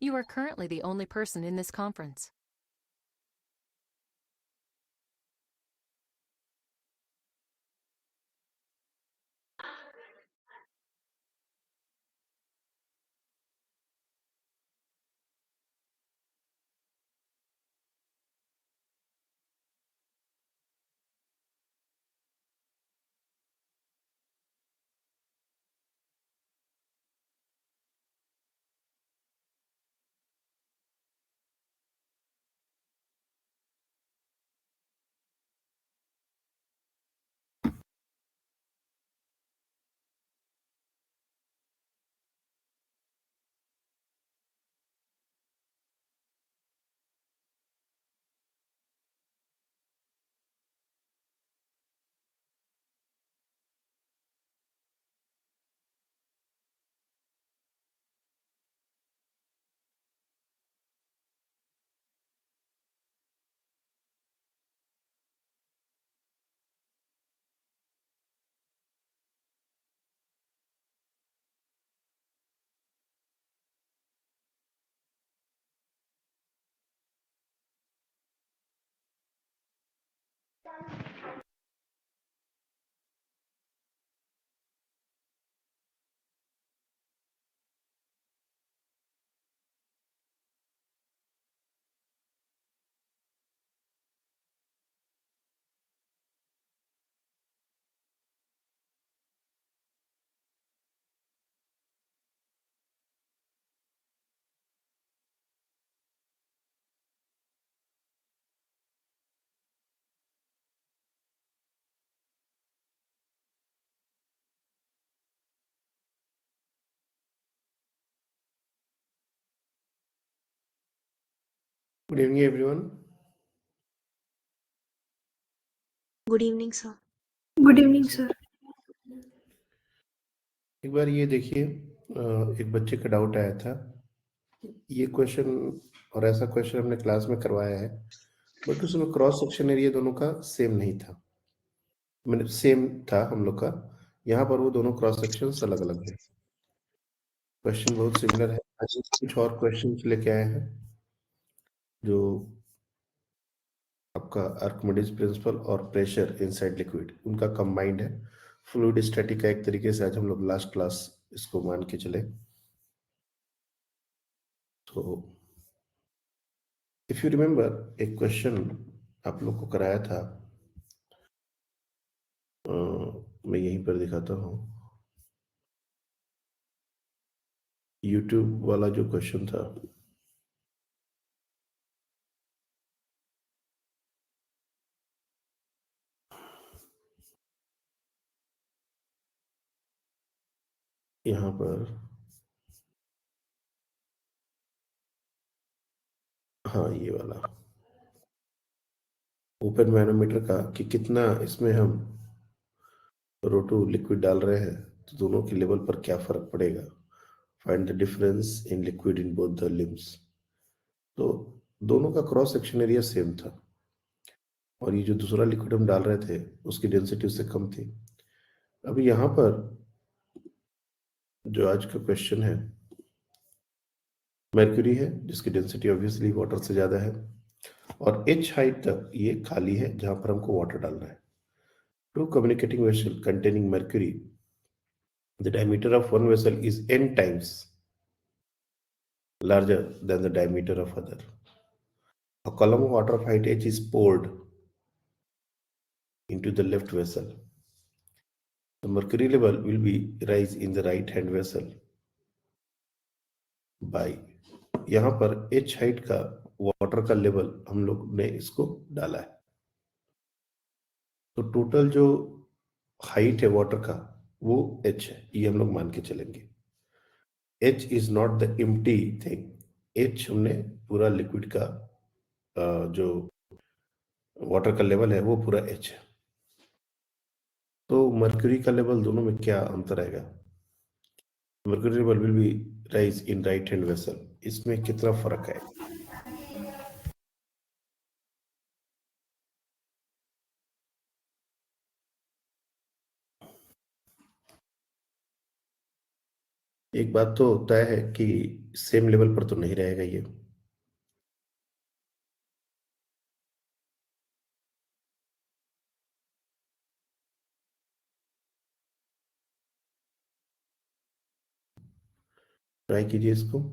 You are currently the only person in this conference. Good evening, everyone. Good evening, sir. Good evening sir. एक बार ये देखिए, एक बच्चे का डाउट आया था। ये क्वेश्चन और ऐसा क्वेश्चन हमने क्लास में करवाया है, बट उसमें क्रॉस सेक्शन एरिया दोनों का सेम नहीं था। मतलब सेम था हम लोग का, यहाँ पर वो दोनों क्रॉस सेक्शन अलग अलग है। क्वेश्चन बहुत सिमिलर है। आज कुछ और क्वेश्चन लेके आए हैं जो आपका आर्किमिडीज प्रिंसिपल और प्रेशर इनसाइड लिक्विड उनका कंबाइंड है। फ्लूइड स्टैटिक का एक तरीके से आज हम लोग लास्ट क्लास इसको मान के चले। तो इफ यू रिमेम्बर, एक क्वेश्चन आप लोग को कराया था, मैं यहीं पर दिखाता हूँ। यूट्यूब वाला जो क्वेश्चन था, यहाँ पर, हाँ ये वाला ओपन मैनोमीटर का कि कितना इसमें हम रोटो लिक्विड डाल रहे हैं तो दोनों के लेवल पर क्या फर्क पड़ेगा। Find the difference in liquid in both the limbs. तो दोनों का क्रॉस सेक्शन एरिया सेम था और ये जो दूसरा लिक्विड हम डाल रहे थे उसकी डेंसिटी उससे कम थी। अभी यहाँ पर जो आज का क्वेश्चन है, मर्क्यूरी है जिसकी डेंसिटी ऑब्वियसली वाटर से ज़्यादा है और एच हाइट तक ये खाली है जहां पर हमको वाटर डालना है। Two communicating vessel containing mercury, the diameter of one vessel is n times larger than the diameter of other. A column of water of height h is poured into the left vessel. The mercury level will be rise in the right hand vessel by, यहाँ पर h height का water का level हम लोग ने इसको डाला है। तो टोटल जो हाइट है वाटर का वो h है, ये हम लोग मान के चलेंगे। h is not the empty thing, h हमने पूरा लिक्विड का जो वाटर का लेवल है वो पूरा h है। तो मर्क्यूरी का लेवल दोनों में क्या अंतर आएगा? Mercury level will be rise in right hand vessel, इसमें कितना फर्क है? एक बात तो तय है कि सेम लेवल पर तो नहीं रहेगा ये। ट्राई कीजिए इसको।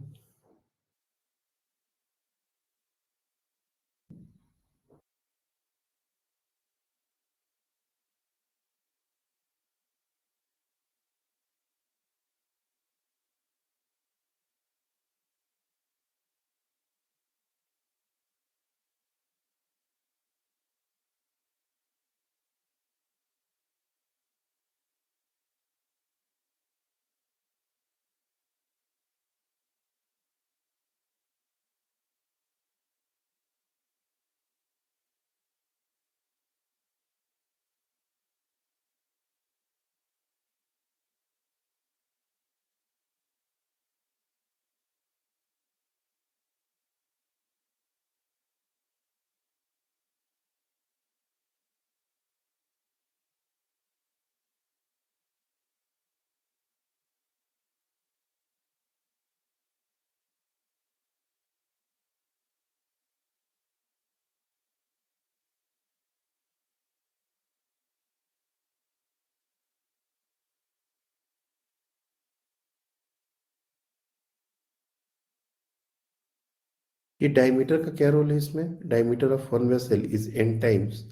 ये डायमीटर का क्या रोल है इसमें? Diameter of one vessel is n times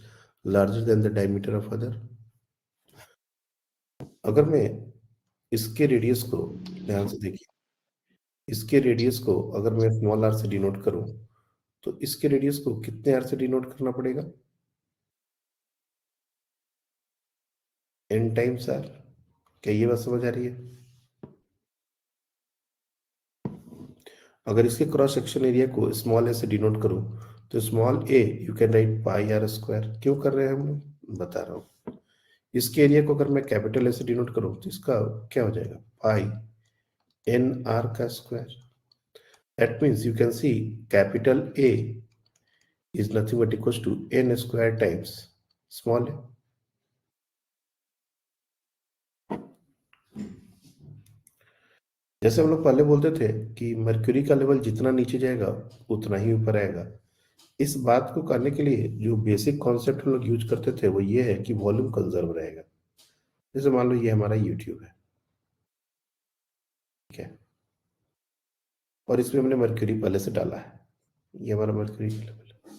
larger than the diameter of other. अगर मैं इसके रेडियस को ध्यान से देखिए, इसके रेडियस को अगर मैं स्मॉल आर से डिनोट करूं तो इसके रेडियस को कितने आर से डिनोट करना पड़ेगा? n times R. क्या ये बात समझ आ रही है? अगर इसके क्रॉस सेक्शन एरिया को स्मॉल ए से डिनोट करूं तो small A you can write pi are square. क्यों कर रहे हैं हम लोग, बता रहा हूं। इसके एरिया को अगर मैं कैपिटल ए से डिनोट करूं तो इसका क्या हो जाएगा? पाई एन आर का square. That means you can C capital A is nothing but equals to n square times small a। जैसे हम लोग पहले बोलते थे कि मर्क्यूरी का लेवल जितना नीचे जाएगा उतना ही ऊपर आएगा। इस बात को करने के लिए जो बेसिक कॉन्सेप्ट हम लोग यूज करते थे वो ये है कि वॉल्यूम कंजर्व रहेगा। जैसे मान लो ये हमारा यूट्यूब है, ठीक है, और इसमें हमने मर्क्यूरी पहले से डाला है। ये हमारा मर्क्यूरी का लेवल है,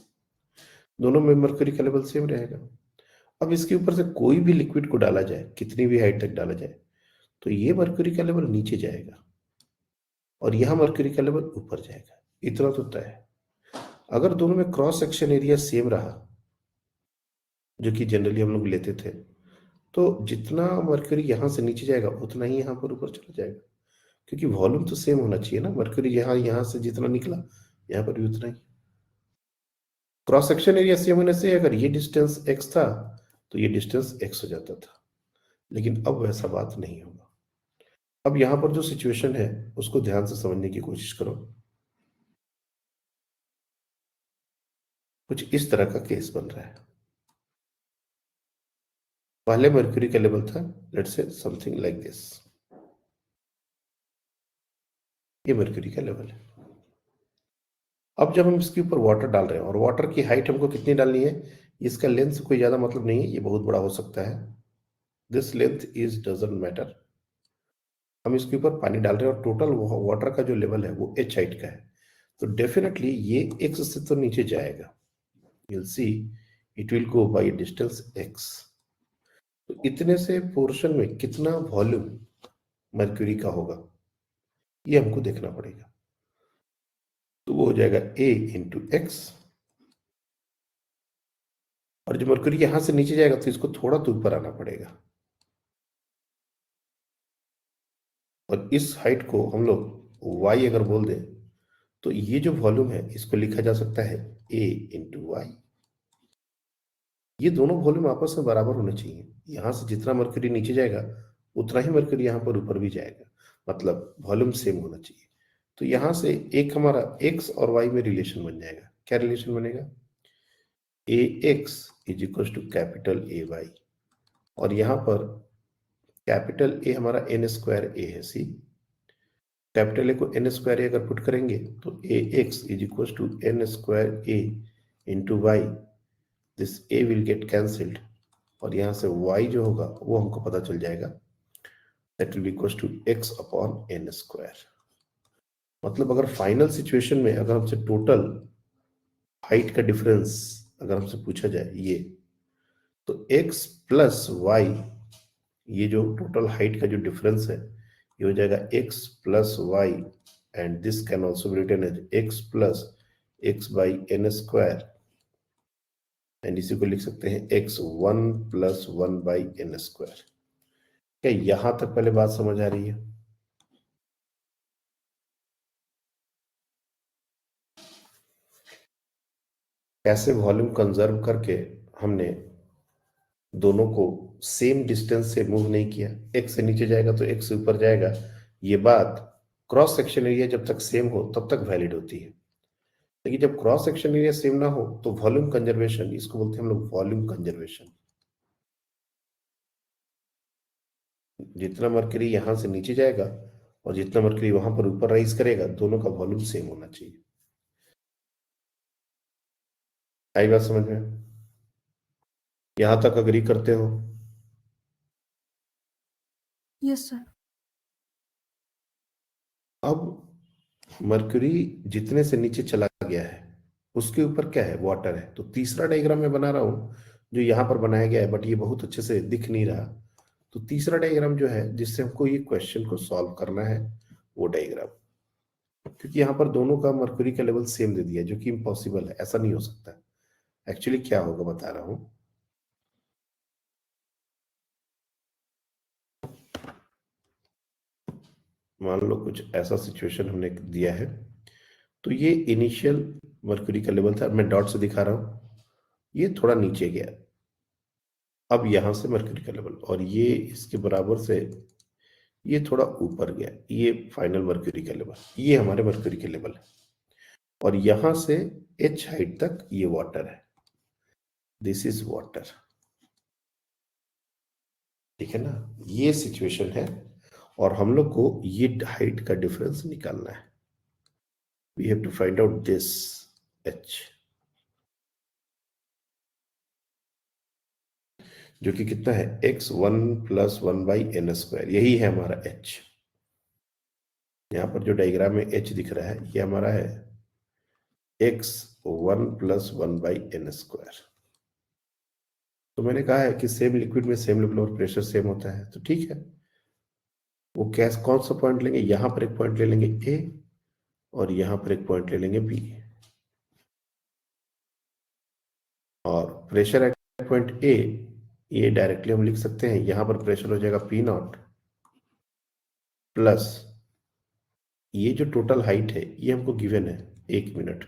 दोनों में मर्क्यूरी का लेवल सेम रहेगा। अब इसके ऊपर से कोई भी लिक्विड को डाला जाए, कितनी भी हाइट तक डाला जाए, तो ये मर्क्यूरी का लेवल नीचे जाएगा और यहां मर्क्यूरी का लेवल ऊपर जाएगा। इतना तो तय है। अगर दोनों में क्रॉस सेक्शन एरिया सेम रहा, जो कि जनरली हम लोग लेते थे, तो जितना मर्क्यूरी यहां से नीचे जाएगा उतना ही यहां पर ऊपर चला जाएगा, क्योंकि वॉल्यूम तो सेम होना चाहिए ना। मर्क्यूरी यहां यहां से जितना निकला यहां पर भी उतना ही। क्रॉस सेक्शन एरिया सेम होने से अगर ये डिस्टेंस x था तो ये डिस्टेंस x हो जाता था, लेकिन अब वैसा बात नहीं होगा। अब यहां पर जो सिचुएशन है उसको ध्यान से समझने की कोशिश करो। कुछ इस तरह का केस बन रहा है। पहले मर्क्यूरी का लेवल था, let's say something like this. ये मर्क्यूरी का लेवल है। अब जब हम इसके ऊपर वाटर डाल रहे हैं, और वाटर की हाइट हमको कितनी डालनी है, इसका लेंथ से कोई ज्यादा मतलब नहीं है, ये बहुत बड़ा हो सकता है। This length is doesn't matter. हम इसके ऊपर पानी डाल रहे हैं और टोटल वाटर का जो लेवल है वो h हाइट का है, तो डेफिनेटली ये x से तो नीचे जाएगा। you'll see it will go by a distance x। तो इतने से पोर्शन में कितना वॉल्यूम मर्क्यूरी का होगा ये हमको देखना पड़ेगा। तो वो हो जाएगा a इंटू एक्स, और जब मर्क्यूरी यहां से नीचे जाएगा तो इसको थोड़ा तो ऊपर आना पड़ेगा, और इस हाइट को हम लोग y अगर बोल दें तो ये जो वॉल्यूम है इसको लिखा जा सकता है a इंटू वाई। ये दोनों वॉल्यूम आपस में बराबर होने चाहिए। यहां से जितना मर्क्यूरी नीचे जाएगा उतना ही मर्क्यूरी यहाँ पर ऊपर भी जाएगा, मतलब वॉल्यूम सेम होना चाहिए। तो यहां से एक हमारा x और y में रिलेशन बन जाएगा। क्या रिलेशन बनेगा? A X is equal to capital A Y, और यहां पर कैपिटल ए हमारा n स्क्वायर ए है सी, कैपिटल ए को एन स्क्वायर ए अगर पुट करेंगे तो A X is equal to N square A into Y, this A will get cancelled और यहां से y जो होगा वो हमको पता चल जाएगा, that will be equal to x upon N square. मतलब अगर फाइनल सिचुएशन में अगर हमसे टोटल हाइट का डिफरेंस अगर हमसे पूछा जाए ये, तो x प्लस वाई, ये जो टोटल हाइट का जो डिफरेंस है ये हो जाएगा x plus Y, and this can also be written as x plus X by N square, and इसी को लिख सकते हैं x one plus one by N square. क्या यहां तक पहले बात समझ आ रही है? कैसे वॉल्यूम कंजर्व करके हमने दोनों को सेम डिस्टेंस से मूव नहीं किया, x से नीचे जाएगा तो x से ऊपर जाएगा, ये बात क्रॉस सेक्शन एरिया जब तक सेम हो तब तक वैलिड होती है। लेकिन जब क्रॉस सेक्शन एरिया सेम ना हो तो वॉल्यूम कंजर्वेशन, इसको बोलते हैं हम लोग वॉल्यूम कंजर्वेशन। जितना मरकरी यहां से नीचे जाएगा और जितना मरकरी वहां पर ऊपर राइज करेगा, दोनों का वॉल्यूम सेम होना चाहिए। आई बात समझ में? यहां तक अग्री करते हो? Yes sir. अब मरकरी जितने से नीचे चला गया है उसके ऊपर क्या है? वाटर है। तो तीसरा डायग्राम मैं बना रहा हूं जो यहां पर बनाया गया है, बट ये बहुत अच्छे से दिख नहीं रहा। तो तीसरा डायग्राम जो है जिससे हमको ये क्वेश्चन को सॉल्व करना है वो डायग्राम, क्योंकि यहां पर दोनों का मरकरी का लेवल सेम दे दिया, जो कि इम्पॉसिबल है, ऐसा नहीं हो सकता। एक्चुअली क्या होगा बता रहा हूं। मान लो कुछ ऐसा सिचुएशन हमने दिया है, तो ये इनिशियल मरकरी का लेवल था, मैं डॉट से दिखा रहा हूं, ये थोड़ा नीचे गया, अब यहां से मरकरी का लेवल, और ये इसके बराबर से ये थोड़ा ऊपर गया, ये फाइनल मरकरी का लेवल, ये हमारे मरकरी के लेवल है, और यहां से h हाइट तक ये वाटर है, दिस इज वाटर। ठीक है ना, ये सिचुएशन है और हम लोग को ये हाइट का डिफरेंस निकालना है। We have to find out this h, जो कि कितना है? x one plus one by N square, यही है हमारा h। यहां पर जो डायग्राम में h दिख रहा है ये हमारा है x one plus one by N square. तो मैंने कहा है कि सेम लिक्विड में सेम लेवल और प्रेशर सेम होता है, तो ठीक है, वो कैस कौन सा पॉइंट लेंगे? यहां पर एक पॉइंट ले लेंगे a और यहां पर एक पॉइंट ले लेंगे b, और प्रेशर एट पॉइंट a ये डायरेक्टली हम लिख सकते हैं, यहां पर प्रेशर हो जाएगा P नॉट प्लस ये जो टोटल हाइट है ये हमको गिवन है। एक मिनट,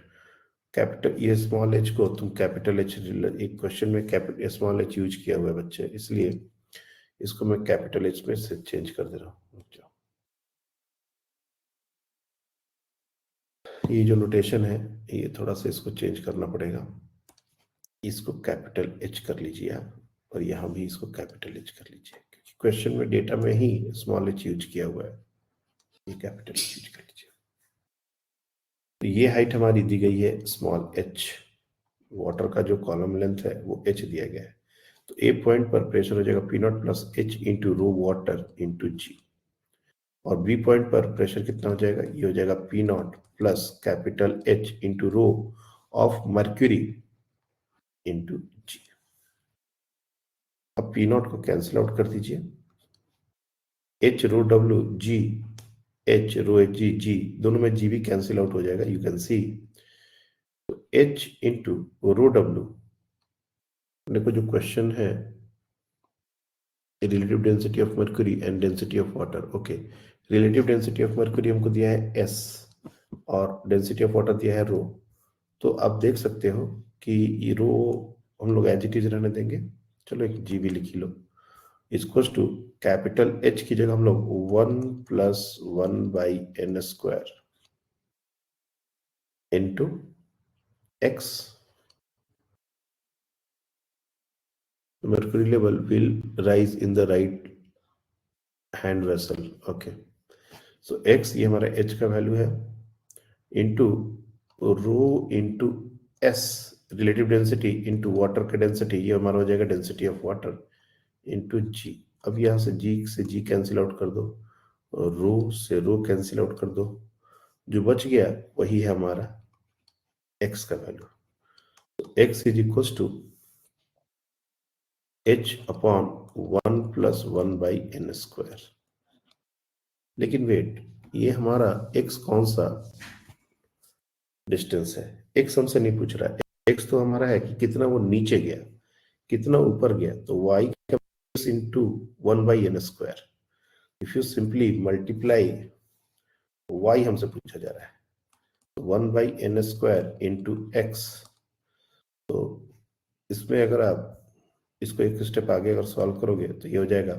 कैपिटल ये स्मॉल एच को तुम कैपिटल एच, एक क्वेश्चन में कैपिटल स्मॉल एच यूज किया हुआ है बच्चे, इसलिए इसको मैं कैपिटल एच में से चेंज कर दे रहा हूँ। ये जो नोटेशन है ये थोड़ा सा इसको चेंज करना पड़ेगा, इसको कैपिटल एच कर लीजिए आप, और यहाँ भी इसको कैपिटल एच कर लीजिए, क्योंकि क्वेश्चन में डेटा में ही स्मॉल एच यूज किया हुआ है, ये कैपिटल एच यूज कर लीजिए। तो ये हाइट हमारी दी गई है स्मॉल एच, वाटर का जो कॉलम लेंथ है वो एच दिया गया है, तो ए पॉइंट पर प्रेशर हो जाएगा P naught plus H into rho water into G, और बी पॉइंट पर प्रेशर कितना हो जाएगा? ये हो जाएगा P naught plus capital H into rho of mercury into G. अब पी नॉट को कैंसिल आउट कर दीजिए, H rho W G, H rho H G G, दोनों में जी भी कैंसिल आउट हो जाएगा, यू कैन सी। तो एच इंटू रो डब्ल्यू, देखो जो क्वेश्चन है relative density of mercury and density of water, okay, relative density of mercury हमको दिया है एस और डेंसिटी ऑफ वाटर दिया है रो। तो आप देख सकते हो कि ये रो हम लोग एज इट इज रहने देंगे, चलो एक जी भी लिख ही लो, इक्वल्स टू कैपिटल एच की जगह हम लोग one plus one by N square into X, mercury level will rise in the right hand vessel, okay, so x ये हमारा h का वैल्यू है into rho into s relative density into water का density, ये हमारा हो जाएगा density of water into g। अब यहाँ से g कैंसिल आउट कर दो, रो से रो कैंसिल आउट कर दो, जो बच गया वही है हमारा x का वैल्यू। तो x is equal to h upon 1 plus 1 by N square. लेकिन वेट, ये हमारा x कौन सा डिस्टेंस है? x हमसे नहीं पूछ रहा है, x तो हमारा है कि कितना वो नीचे गया, कितना ऊपर गया। तो y का into 1 by N square. If you simply multiply, y हमसे पूछा जा रहा है, तो 1 by N square into x. तो इसमें अगर आप इसको एक स्टेप आगे अगर सॉल्व करोगे तो ये हो जाएगा,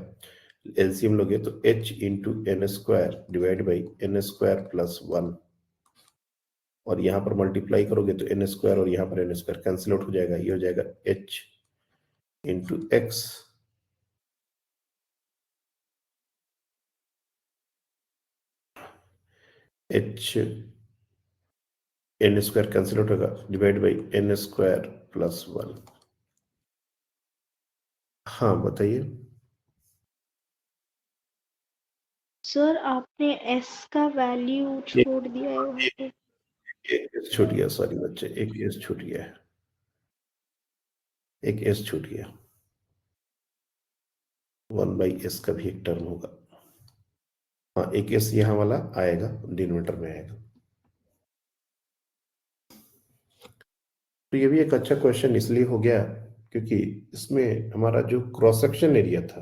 एलसीएम लोगे तो h into n square divide by N square plus 1, और यहाँ पर मल्टीप्लाई करोगे तो एन स्क्वायर और यहाँ पर एन स्क्वायर कैंसिल आउट हो जाएगा, ये हो जाएगा h into X h N square cancel out होगा divide by N square plus 1। हाँ बताइए। सर आपने s का वैल्यू छोड़ दिया है वहाँ पे। एक एस छूट गया, सॉरी बच्चे, एक एस छूट गया है, एक एस छूट गया। 1 बाई एस का भी एक टर्म होगा। हाँ, एक एस यहाँ वाला आएगा, डिनोमिनेटर में आएगा। तो ये भी एक अच्छा क्वेश्चन इसलिए हो गया क्योंकि इसमें हमारा जो क्रॉस सेक्शन एरिया था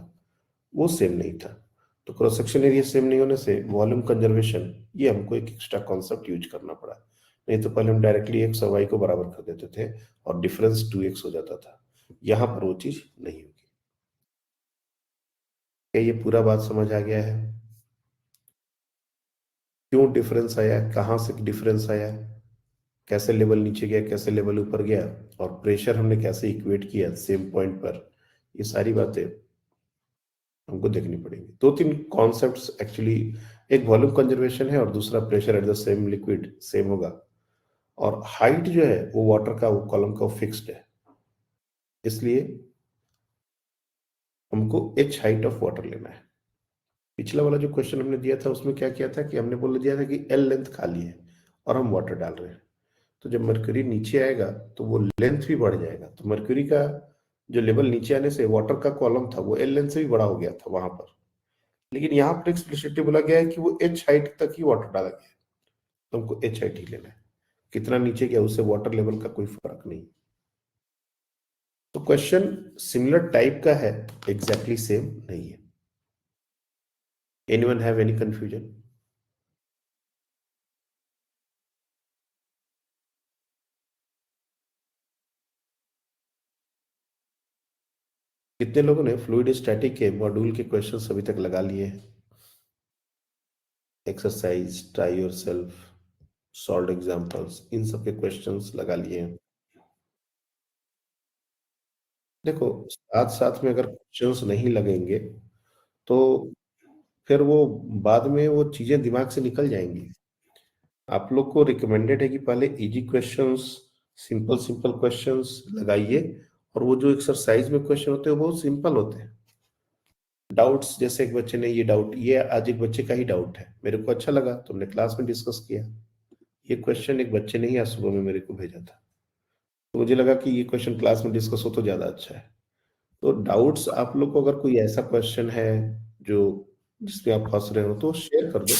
वो सेम नहीं था। तो क्रॉस सेक्शन एरिया सेम नहीं होने से वॉल्यूम कंजर्वेशन, ये हमको एक एक्स्ट्रा कॉन्सेप्ट यूज करना पड़ा। नहीं तो पहले हम डायरेक्टली एक्स और वाई को बराबर कर देते थे और डिफरेंस 2x हो जाता था। यहाँ पर वो चीज नहीं होगी। क्या ये पूरा बात समझ आ गया है? क्यों डिफरेंस आया, कहाँ से डिफरेंस आया, कैसे लेवल नीचे गया, कैसे लेवल ऊपर गया, और प्रेशर हमने कैसे इक्वेट किया सेम पॉइंट पर, ये सारी बातें हमको देखनी पड़ेगी। दो तीन कॉन्सेप्ट्स एक्चुअली, एक वॉल्यूम कंजर्वेशन है और दूसरा pressure at the same liquid same होगा, और हाइट जो है वो वाटर का, वो कॉलम का फिक्स्ड है, इसलिए हमको एच हाइट ऑफ वाटर लेना है। पिछला वाला जो क्वेश्चन हमने दिया था उसमें क्या किया था कि हमने बोल दिया था कि एल लेंथ खाली है और हम वाटर डाल रहे हैं, तो जब मरकरी नीचे आएगा तो वो लेंथ भी बढ़ जाएगा। तो मरकरी का जो लेवल नीचे आने से वाटर का कॉलम था वो एल लेंथ से भी बड़ा हो गया था वहां पर, लेकिन यहाँ पर एक्सप्लिसिटली बोला गया है कि वो एच हाइट तक ही वाटर डाला गया है, तो हमको एच हाइट ही लेना है। कितना नीचे गया उससे वाटर लेवल का कोई फर्क नहीं। तो क्वेश्चन सिमिलर टाइप का है, एग्जैक्टली सेम नहीं है। Anyone have any confusion? कितने लोगों ने फ्लूइड स्टैटिक के मॉड्यूल के क्वेश्चन अभी तक लगा लिए हैं? Exercise, try yourself, solve examples, इन सब के क्वेश्चंस लगा लिए हैं? देखो, साथ साथ में अगर क्वेश्चंस नहीं लगेंगे तो फिर वो बाद में वो चीजें दिमाग से निकल जाएंगी। आप लोग को रिकमेंडेड है कि पहले easy questions, simple simple questions लगाइए, और वो जो एक्सरसाइज में क्वेश्चन होते हैं वो बहुत सिंपल होते हैं। डाउट्स, जैसे एक बच्चे ने ये डाउट, ये आज एक बच्चे का ही डाउट है, मेरे को अच्छा लगा तो हमने क्लास में डिस्कस किया। ये क्वेश्चन एक बच्चे ने ही आज सुबह में मेरे को भेजा था, तो मुझे लगा कि ये क्वेश्चन क्लास में डिस्कस हो तो ज्यादा अच्छा है। तो डाउट्स, आप लोग को अगर कोई ऐसा क्वेश्चन है जो जिसमें आप फंस रहे हो तो शेयर कर दो,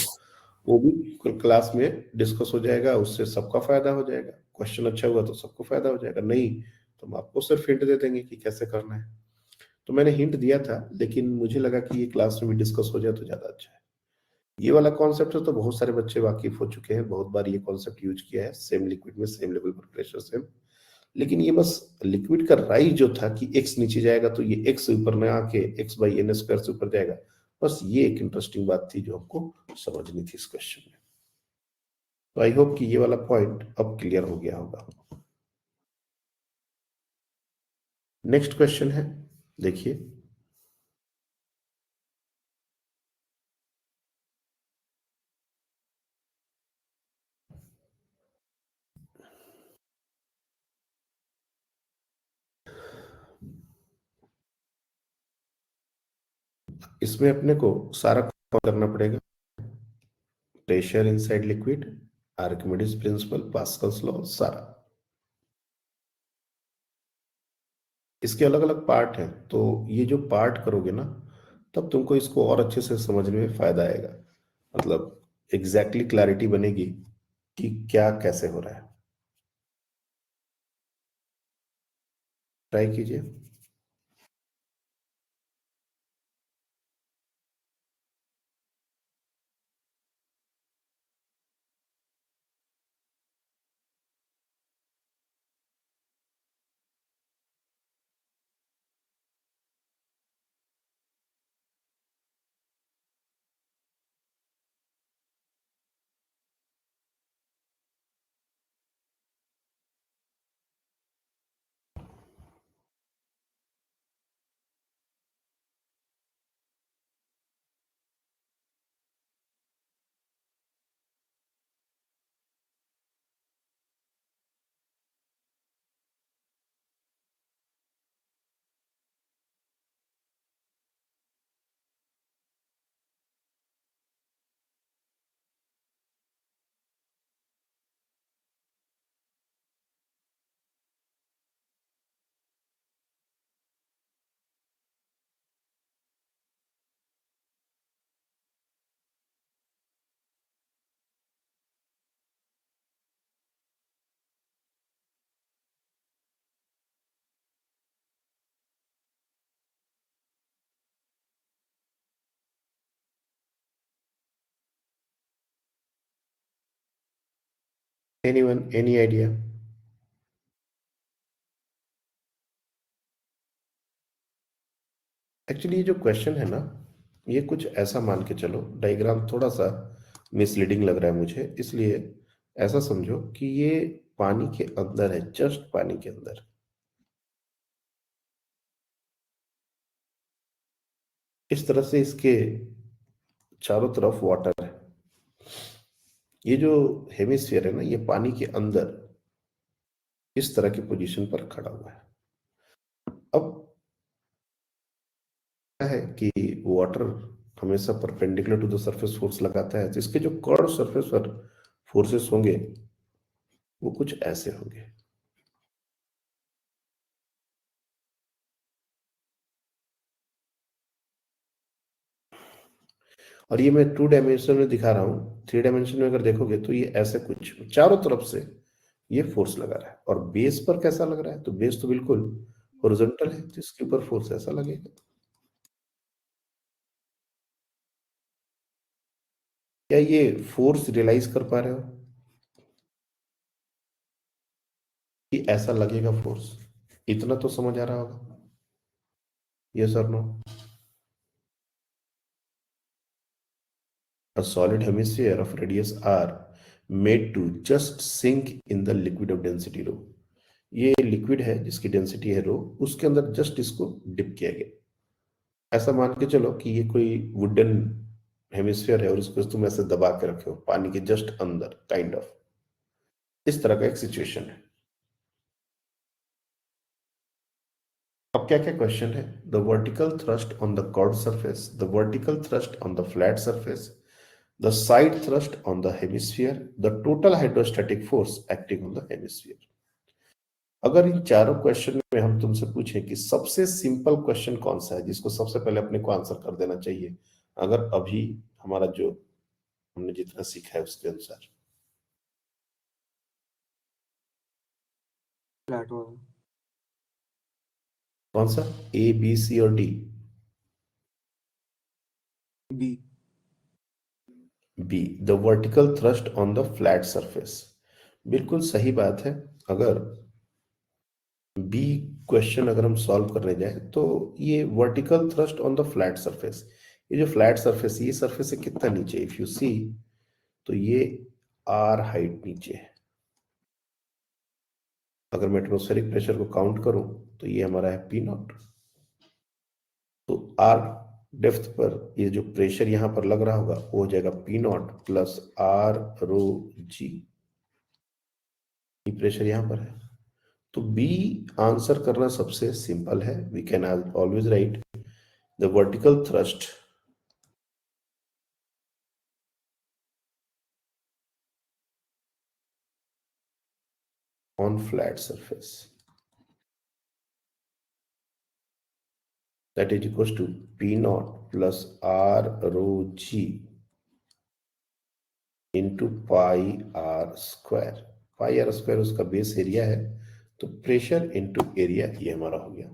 वो भी क्लास में डिस्कस हो जाएगा, उससे सबका फायदा हो जाएगा। क्वेश्चन अच्छा हुआ तो सबको फायदा हो जाएगा, नहीं तो हम आपको सिर्फ हिंट दे देंगे कि कैसे करना है। तो मैंने हिंट दिया था, लेकिन मुझे लगा कि ये क्लास में भी डिस्कस हो जाए तो ज्यादा अच्छा है। ये वाला कॉन्सेप्ट से तो बहुत सारे बच्चे वाकिफ हो चुके हैं, बहुत बार ये कॉन्सेप्ट यूज किया है, सेम लिक्विड में सेम लेवल पर प्रेशर सेम। लेकिन ये बस लिक्विड का राइज जो था कि एक्स नीचे जाएगा तो ये एक्स ऊपर न आके एक्स बाई एन स्क्वायर से ऊपर जाएगा, बस ये एक इंटरेस्टिंग बात थी जो हमको समझनी थी इस क्वेश्चन में। तो आई होप कि ये वाला पॉइंट अब क्लियर हो गया होगा। नेक्स्ट क्वेश्चन है, देखिए, इसमें अपने को सारा करना पड़ेगा, pressure inside liquid, Archimedes principle, Pascal's law, सारा। इसके अलग अलग पार्ट हैं, तो ये जो पार्ट करोगे ना, तब तुमको इसको और अच्छे से समझने में फायदा आएगा, मतलब एग्जैक्टली क्लैरिटी बनेगी कि क्या कैसे हो रहा है। ट्राई कीजिए। Anyone, any idea? एक्चुअली ये जो क्वेश्चन है ना, ये कुछ ऐसा मान के चलो, डायग्राम थोड़ा सा मिसलीडिंग लग रहा है मुझे, इसलिए ऐसा समझो कि ये पानी के अंदर है, जस्ट पानी के अंदर। इस तरह से इसके चारों तरफ वाटर है। ये जो हेमिस्फीयर है ना, ये पानी के अंदर इस तरह की पोजीशन पर खड़ा हुआ है। अब क्या है कि वाटर हमेशा perpendicular to the surface force लगाता है, तो इसके जो कर्व सरफेस पर फोर्सेस होंगे वो कुछ ऐसे होंगे। और ये मैं 2 डायमेंशन में दिखा रहा हूँ, 3 डायमेंशन में अगर देखोगे तो ये ऐसे कुछ चारों तरफ से ये फोर्स लगा रहा है। और बेस पर कैसा लग रहा है, तो बेस तो बिल्कुल हॉरिजॉन्टल है, तो इसके ऊपर फोर्स ऐसा लगेगा। क्या ये फोर्स रियलाइज कर पा रहे हो कि ऐसा लगेगा फोर्स? इतना तो समझ आ रहा होगा, यस और no? A solid hemisphere of radius r made to just sink in the liquid of density rho. ये लिक्विड है जिसकी डेंसिटी है रो, उसके अंदर जस्ट इसको डिप किया गया। ऐसा मान के चलो कि ये कोई वुडन हेमिस्फीयर है और उसको तुम ऐसे दबा के रखे हो पानी के जस्ट अंदर, काइंड ऑफ इस तरह का एक सिचुएशन है। अब क्या क्या क्वेश्चन है? The vertical thrust on the curved surface, the vertical thrust on the flat surface, the side thrust on the hemisphere, the total hydrostatic force acting on the hemisphere. अगर इन चारों क्वेश्चन में हम तुमसे पूछें कि सबसे सिंपल क्वेश्चन कौन सा है जिसको सबसे पहले अपने को आंसर कर देना चाहिए, अगर अभी हमारा जो हमने जितना सीखा है उसके अनुसार, फ्लैट वाला कौन सा? ए, बी, सी और D? B. B, the vertical thrust on the flat surface. बिल्कुल सही बात है। अगर बी क्वेश्चन अगर हम सॉल्व करने जाए तो ये vertical thrust on the flat surface, ये जो फ्लैट सरफेस, ये सरफेस से कितना नीचे, इफ यू सी, तो ये आर हाइट नीचे है। अगर मैं एटमॉस्फेरिक प्रेशर को काउंट करूं तो ये हमारा है पी नॉट। तो आर डेप्थ पर ये जो प्रेशर यहां पर लग रहा होगा वो हो जाएगा P naught plus r rho g. Pressure यहां पर है, तो बी आंसर करना सबसे सिंपल है। We can always write the vertical thrust on flat surface, that is equals to P naught plus R rho G into pi r square. Pi are square उसका base area है, तो pressure into area ये हमारा हो गया.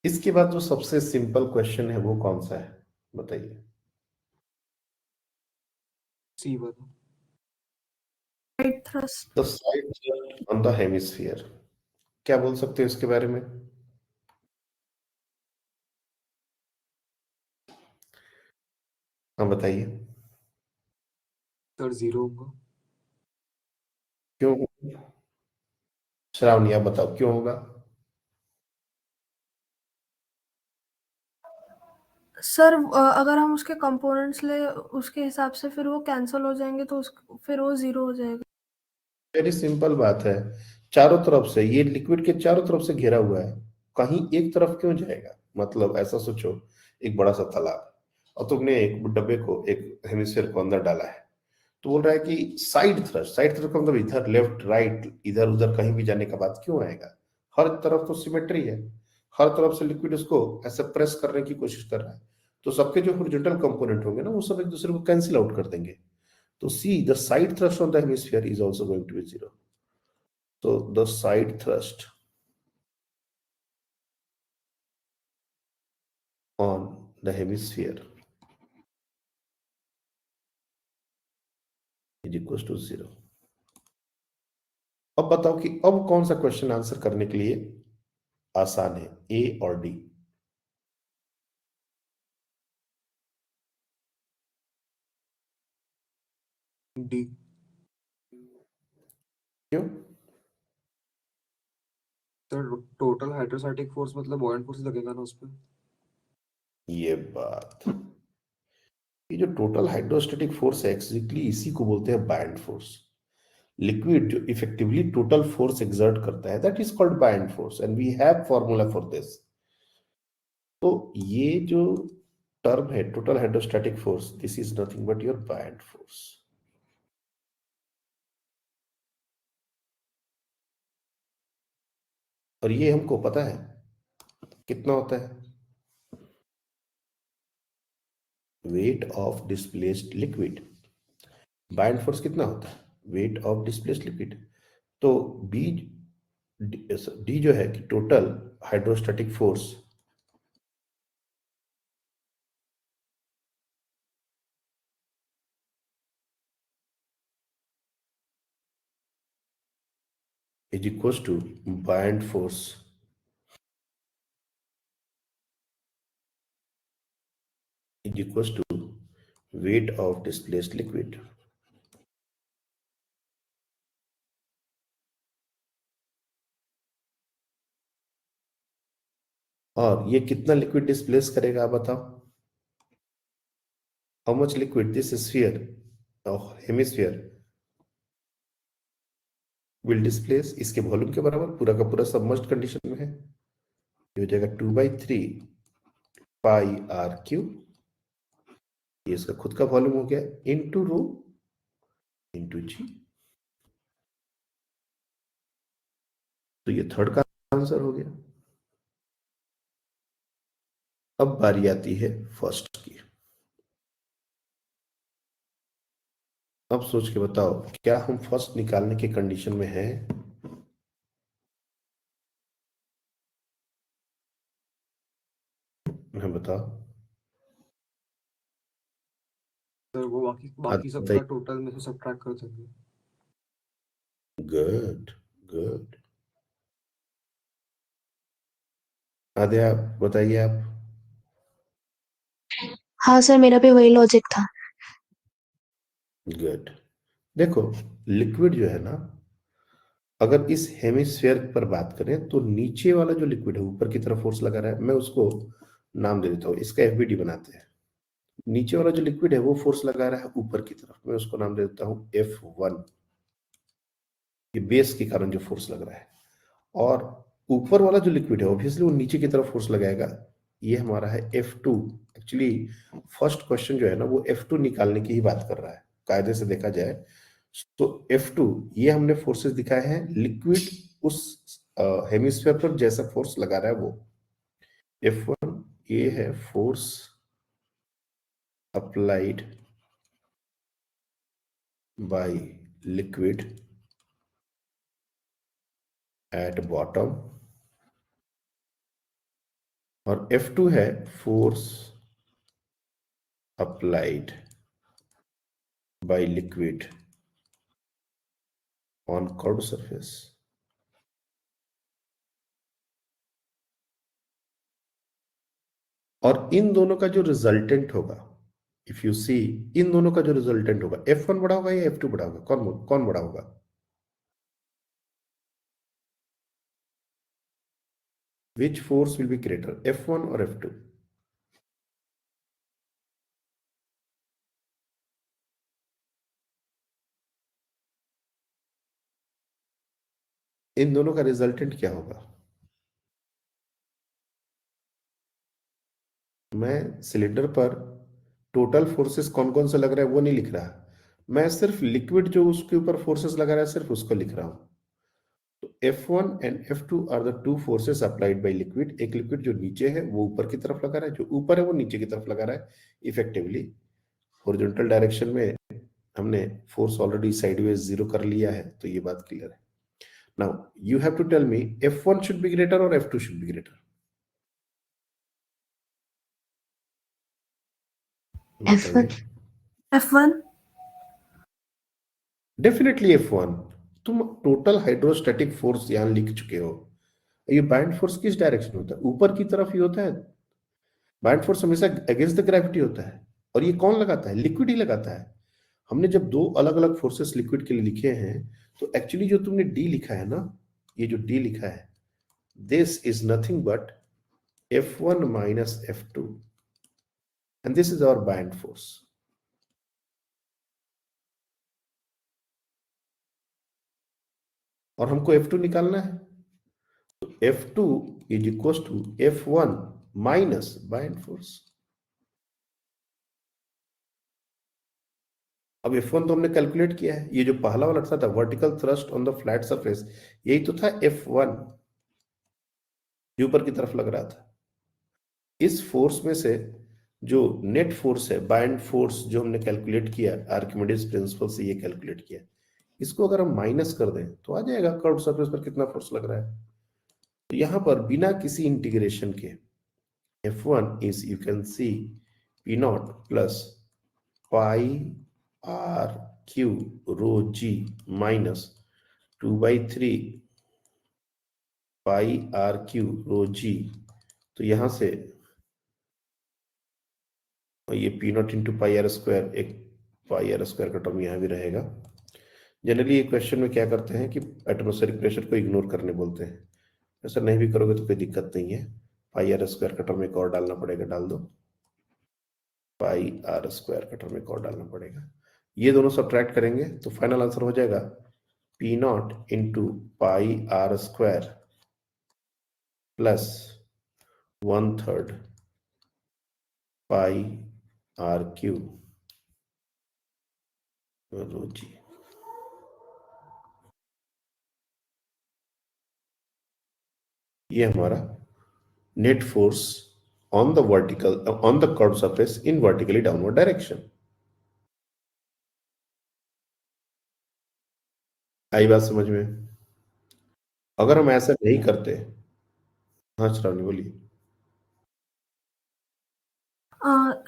इसके बाद जो सबसे सिंपल क्वेश्चन है वो कौन सा है बताइए? सी वाला. Side thrust. The side thrust on the hemisphere. क्या बोल सकते हो इसके बारे में? हाँ बताइए. सर 0 होगा. क्यों? श्रावणी आप बताओ क्यों होगा? सर अगर हम उसके कंपोनेंट्स ले उसके हिसाब से फिर वो कैंसिल हो जाएंगे तो फिर वो 0 हो जाएगा. वेरी सिंपल बात है. चारों तरफ से ये लिक्विड के चारों तरफ से घिरा हुआ है, कहीं एक तरफ क्यों जाएगा? मतलब ऐसा सोचो, एक बड़ा सा तालाब और तुमने एक डब्बे को, एक हेमिस्फीयर को अंदर डाला है, तो बोल रहा है कि साइड थ्रस्ट का मतलब इधर लेफ्ट राइट इधर उधर कहीं भी जाने का बात क्यों आएगा? हर तरफ तो सिमेट्री है, हर तरफ से लिक्विड उसको ऐसे प्रेस करने की कोशिश कर रहा है, तो सबके जो हॉरिजॉन्टल कंपोनेंट होंगे ना वो सब एक दूसरे को कैंसिल आउट कर देंगे. तो see the side thrust on the hemisphere is also going to be zero. So the side thrust on the hemisphere is equals to 0. अब बताओ कि अब कौन सा क्वेश्चन आंसर करने के लिए आसान है, ए और डी? डी. क्यों? सर टोटल हाइड्रोस्टैटिक फोर्स मतलब बॉयंट फोर्स लगेगा ना उस पे. ये बात, ये जो टोटल हाइड्रोस्टैटिक फोर्स है एक्जेक्टली इसी को बोलते हैं बायंड फोर्स. लिक्विड जो इफेक्टिवली टोटल फोर्स एक्सर्ट करता है that is called buoyant force and we have formula for this. तो ये जो टर्म है total hydrostatic force, this is nothing but your buoyant force. और ये हमको पता है कितना होता है, weight of displaced liquid. Buoyant force कितना होता है? Weight of displaced liquid. तो बी डी जो है कि total hydrostatic force is equals to buoyant force is equals to weight of displaced liquid. और ये कितना लिक्विड डिस्प्लेस करेगा आप बताओ? How much liquid this sphere hemisphere will displace? इसके वॉल्यूम के बराबर, पूरा का पूरा सबमर्ज्ड कंडीशन में है. ये हो जाएगा 2/3 पाई आर क्यू. ये इसका खुद का वॉल्यूम हो गया इनटू रो इनटू जी. तो ये थर्ड का आंसर हो गया. अब बारी आती है फर्स्ट की. अब सोच के बताओ क्या हम फर्स्ट निकालने की कंडीशन में हैं? मैं बताओ. सर वो बाकी सबका टोटल में से सब्ट्रैक्ट कर देंगे. Good good. आदि आप बताइए आप. हाँ सर, मेरा भी वही लॉजिक था. गुड. देखो लिक्विड जो है ना, अगर इस हेमिस्फीयर पर बात करें तो नीचे वाला जो लिक्विड है ऊपर की तरफ फोर्स लगा रहा है, मैं उसको नाम दे देता हूं, इसका एफबीडी बनाते हैं. नीचे वाला जो लिक्विड है वो फोर्स लगा रहा है ऊपर की तरफ, मैं उसको नाम दे देता हूं F1. ये बेस के कारण जो फोर्स लग रहा है. और ऊपर वाला जो लिक्विड है ऑब्वियसली वो नीचे की तरफ फोर्स लगाएगा। ये हमारा है F2। एक्चुअली फर्स्ट क्वेश्चन जो है ना वो F2 निकालने की ही बात कर रहा है कायदे से देखा जाए तो। F2 ये हमने फोर्सेस दिखाए हैं, लिक्विड उस हेमिस्फीयर पर जैसा फोर्स लगा रहा है वो। F1 ये है force applied by liquid at bottom, और F2 है force applied by liquid on curved surface. और इन दोनों का जो रिजल्टेंट होगा, इफ यू सी, इन दोनों का जो रिजल्टेंट होगा, F1 बड़ा होगा या F2 बड़ा होगा? कौन बड़ा होगा? Which force will be greater, F1 or F2? इन दोनों का रिजल्टेंट क्या होगा? मैं सिलेंडर पर टोटल फोर्सेस कौन कौन से लग रहा है वो नहीं लिख रहा, मैं सिर्फ लिक्विड जो उसके ऊपर फोर्सेस लगा रहा है सिर्फ उसको लिख रहा हूं। तो F1 and F2 are the two forces applied by liquid. एक लिक्विड जो नीचे है वो ऊपर की तरफ लगा रहा है, जो ऊपर है वो नीचे की तरफ लगा रहा है। इफेक्टिवली हॉरिजॉन्टल डायरेक्शन में हमने फोर्स ऑलरेडी साइडवेज जीरो कर लिया है, तो ये बात क्लियर है। Now you have to tell me F1 should be greater और F2 should be greater? F1 F1 definitely F1। तुम टोटल हाइड्रोस्टैटिक फोर्स यहां लिख चुके हो। ये बाइंड फोर्स किस डायरेक्शन में होता है? ऊपर की तरफ ही होता है। बाइंड फोर्स हमेशा अगेंस्ट द ग्रेविटी होता है, और ये कौन लगाता है? लिक्विड ही लगाता है। हमने जब दो अलग अलग फोर्सेस लिक्विड के लिए लिखे हैं तो एक्चुअली जो तुमने डी लिखा है ना, ये जो डी लिखा है, this is nothing but F1 minus F2 and this is our buoyant force. और हमको F2 निकालना है, तो F2 is equal to F1 minus buoyant force. अब F1 तो हमने कैलकुलेट किया है, ये जो पहला वाला था vertical thrust on the flat surface, यही तो था F1 जो ऊपर की तरफ लग रहा था। इस फोर्स में से जो नेट फोर्स है, बाइंड फोर्स, जो हमने कैलकुलेट किया आर्किमिडीज प्रिंसिपल से, ये कैलकुलेट किया, इसको अगर हम माइनस कर दें तो आ जाएगा कर्व्ड सरफेस पर कितना फोर्स लग रहा है। तो यहां पर बिना किसी इंटीग्रेशन के F1 is, you can see, P naught plus pi R Q rho G minus 2/3 pi R Q rho G. तो यहां से ये P naught into pi are square, एक पाई आर स्क्वायर का टर्म यहां भी रहेगा। जनरली ये क्वेश्चन में क्या करते हैं कि एटमॉस्फेरिक प्रेशर को इग्नोर करने बोलते हैं। ऐसा नहीं भी करोगे तो कोई दिक्कत नहीं है, पाई आर स्क्वायर का टर्म एक और डालना पड़ेगा, डाल दो, पाई आर स्क्वायर का टर्म एक और डालना पड़ेगा। ये दोनों सब्ट्रैक्ट करेंगे तो फाइनल आंसर हो जाएगा P naught into pi are square plus 1/3 pi R Q rho G. ये हमारा net force on the vertical, on the curve surface in vertically downward direction. आई बात समझ में? अगर हम ऐसा नहीं करते, हाँ श्रावणी बोलिए।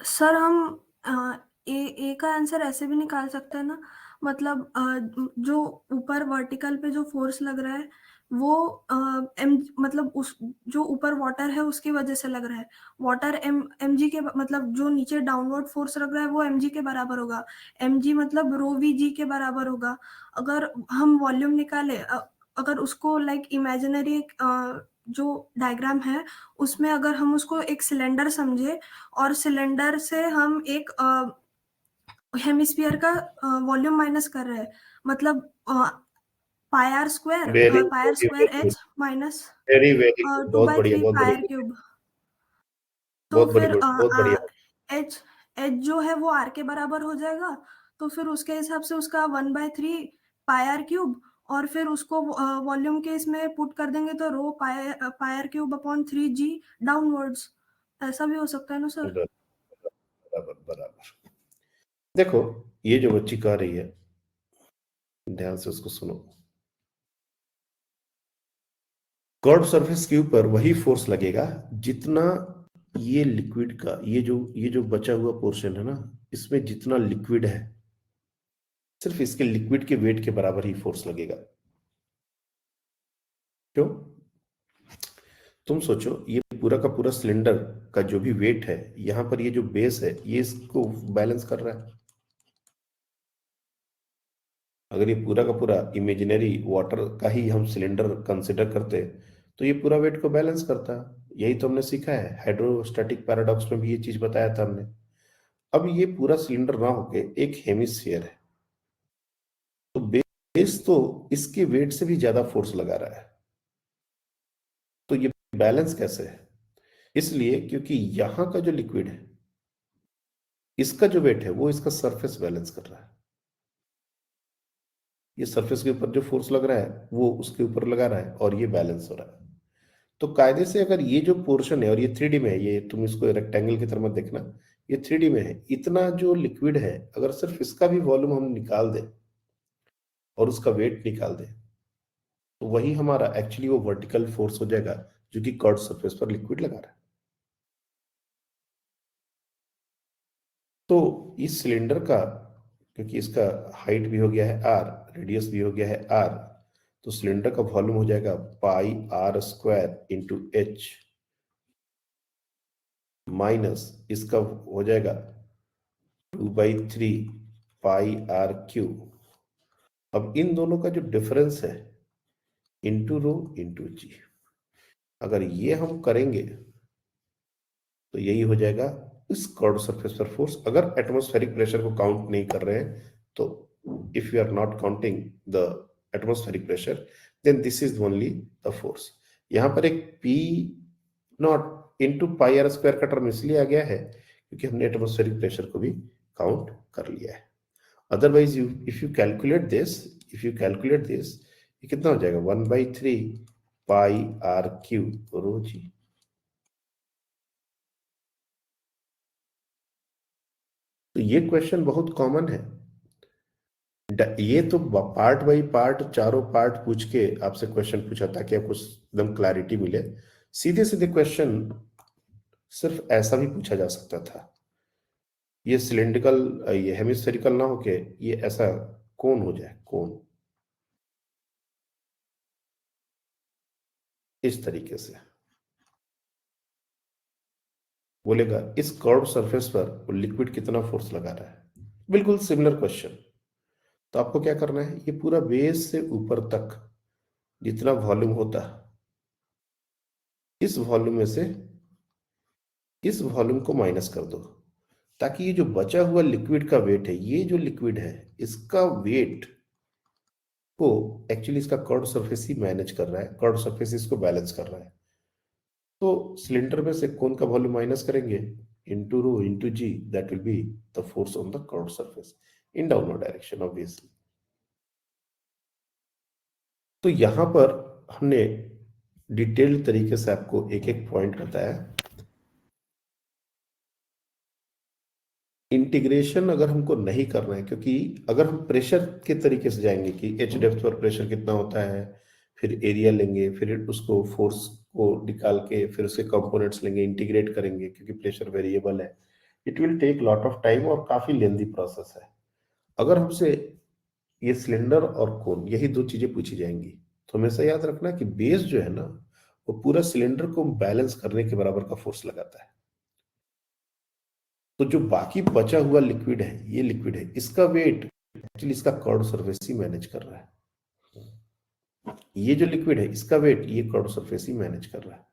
सर हम ए का आंसर ऐसे भी निकाल सकते हैं ना, मतलब जो ऊपर वर्टिकल पे जो फोर्स लग रहा है वो एम मतलब उस जो ऊपर वाटर है उसकी वजह से लग रहा है। वाटर एम जी के मतलब जो नीचे डाउनवर्ड फोर्स लग रहा है वो एम जी के बराबर होगा। एम जी मतलब रो वी जी के बराबर होगा। अगर हम वॉल्यूम निकाले, अगर उसको लाइक इमेजिनरी जो डायग्राम है उसमें अगर हम उसको एक सिलेंडर समझे और सिलेंडर से हम एक हेमिस्फीयर का वॉल्यूम माइनस कर रहे हैं, मतलब pi are square very H minus very 2 बहुत बाई बढ़िया, 3 बहुत पाई आर बढ़िया, क्यूब। तो बहुत फिर बढ़िया, बहुत बढ़िया। एच एच जो है वो आर के बराबर हो जाएगा, तो फिर उसके हिसाब से उसका 1/3 पाई आर क्यूब, और फिर उसको वॉल्यूम के इसमें पुट कर देंगे तो rho pi R cube upon 3g downwards. ऐसा भी हो सकता है ना सर? बराबर बराबर। देखो, ये जो बच्ची कह रही है, ध्यान से उसको सुनो। कर्व सरफेस के ऊपर वही फोर्स लगेगा जितना ये लिक्विड का ये जो बचा हुआ पोर्शन है ना, इसमें जितना लिक्विड है, सिर्फ इसके लिक्विड के वेट के बराबर ही फोर्स लगेगा। क्यों? तुम सोचो, ये पूरा का पूरा सिलेंडर का जो भी वेट है, यहां पर ये जो बेस है, ये इसको बैलेंस कर रहा है। अगर ये पूरा का पूरा इमेजिनरी वाटर का ही हम सिलेंडर कंसिडर करते तो ये पूरा वेट को बैलेंस करता। यही तो हमने सीखा है, हाइड्रोस्टैटिक पैराडॉक्स में भी ये चीज बताया था हमने। अब ये पूरा सिलेंडर ना होके एक हेमिस्फीयर है, तो बेस तो इसके वेट से भी ज्यादा फोर्स लगा रहा है। तो ये बैलेंस कैसे है? इसलिए क्योंकि यहां का जो लिक्विड है, इसका जो वेट है वो इसका सरफेस बैलेंस कर रहा है। ये सरफेस के ऊपर जो फोर्स लग रहा है वो उसके ऊपर लगा रहा है और ये बैलेंस हो रहा है। तो कायदे से अगर ये जो पोर्शन है, और ये 3D में है, ये तुम इसको रेक्टेंगल की तरह मत देखना, ये 3D में है, इतना जो लिक्विड है, अगर सिर्फ इसका भी वॉल्यूम हम निकाल दें और उसका वेट निकाल दें, तो वही हमारा एक्चुअली वो वर्टिकल फोर्स हो जाएगा जो कि कर्व सरफेस पर लिक्विड लगा रहा है। तो इस सिलेंडर का, क्योंकि इसका हाइट भी हो गया है r, रेडियस भी हो गया है r, तो सिलेंडर का वॉल्यूम हो जाएगा pi are square into H minus इसका हो जाएगा 2/3 पाई आर क्यूब। अब इन दोनों का जो डिफरेंस है, इंटू रो इंटू जी, अगर ये हम करेंगे तो यही हो जाएगा इस कर्व सरफेस पर फोर्स। अगर एटमॉस्फेरिक प्रेशर को काउंट नहीं कर रहे हैं तो, if you are not counting the atmospheric pressure, then this is only the force. यहां पर एक p naught into pi are square का टर्म इसलिए आ गया है क्योंकि हमने एटमॉस्फेरिक प्रेशर को भी काउंट कर लिया है। Otherwise if you calculate this, ये कितना हो जाएगा? 1/3 पाई आर क्यूब रो जी। तो ये क्वेश्चन बहुत कॉमन है। ये तो पार्ट बाई पार्ट, चारों पार्ट पूछ के आपसे क्वेश्चन पूछा ताकि आपको एकदम क्लैरिटी मिले। सीधे सीधे क्वेश्चन सिर्फ ऐसा भी पूछा जा सकता था। ये सिलिंड्रिकल, ये हेमिस्फेरिकल ना होके ये ऐसा कोन हो जाए, कोन, इस तरीके से बोलेगा इस कर्व सरफेस पर लिक्विड कितना फोर्स लगा रहा है। बिल्कुल सिमिलर क्वेश्चन। तो आपको क्या करना है, ये पूरा बेस से ऊपर तक जितना वॉल्यूम होता है, इस वॉल्यूम में से इस वॉल्यूम को माइनस कर दो, ताकि ये जो बचा हुआ लिक्विड का वेट है, ये जो लिक्विड है इसका वेट को एक्चुअली इसका कर्व सरफेस ही मैनेज कर रहा है, कर्व सरफेस इसको बैलेंस कर रहा है। तो सिलेंडर में से कौन का वॉल्यूम माइनस करेंगे, into rho into g, that will be the force on the curve surface in downward direction obviously. तो यहां पर हमने डिटेल्ड तरीके से आपको एक एक पॉइंट बताया। इंटीग्रेशन अगर हमको नहीं करना है, क्योंकि अगर हम प्रेशर के तरीके से जाएंगे कि एच डेप्थ पर प्रेशर कितना होता है, फिर एरिया लेंगे, फिर उसको फोर्स को निकाल के फिर उसके कंपोनेंट्स लेंगे, इंटीग्रेट करेंगे क्योंकि प्रेशर वेरिएबल है, it will take lot of time और काफी लेंदी प्रोसेस है। अगर हमसे ये सिलेंडर और कोन, यही दो चीजें पूछी जाएंगी, तो हमेशा याद रखना कि बेस जो है ना, वो पूरा सिलेंडर को बैलेंस करने के बराबर का फोर्स लगाता है। तो जो बाकी बचा हुआ लिक्विड है, ये लिक्विड है, इसका वेट एक्चुअली इसका कर्व सरफेस ही मैनेज कर रहा है। ये जो लिक्विड है इसका वेट ये कर्व सरफेस ही मैनेज कर रहा है।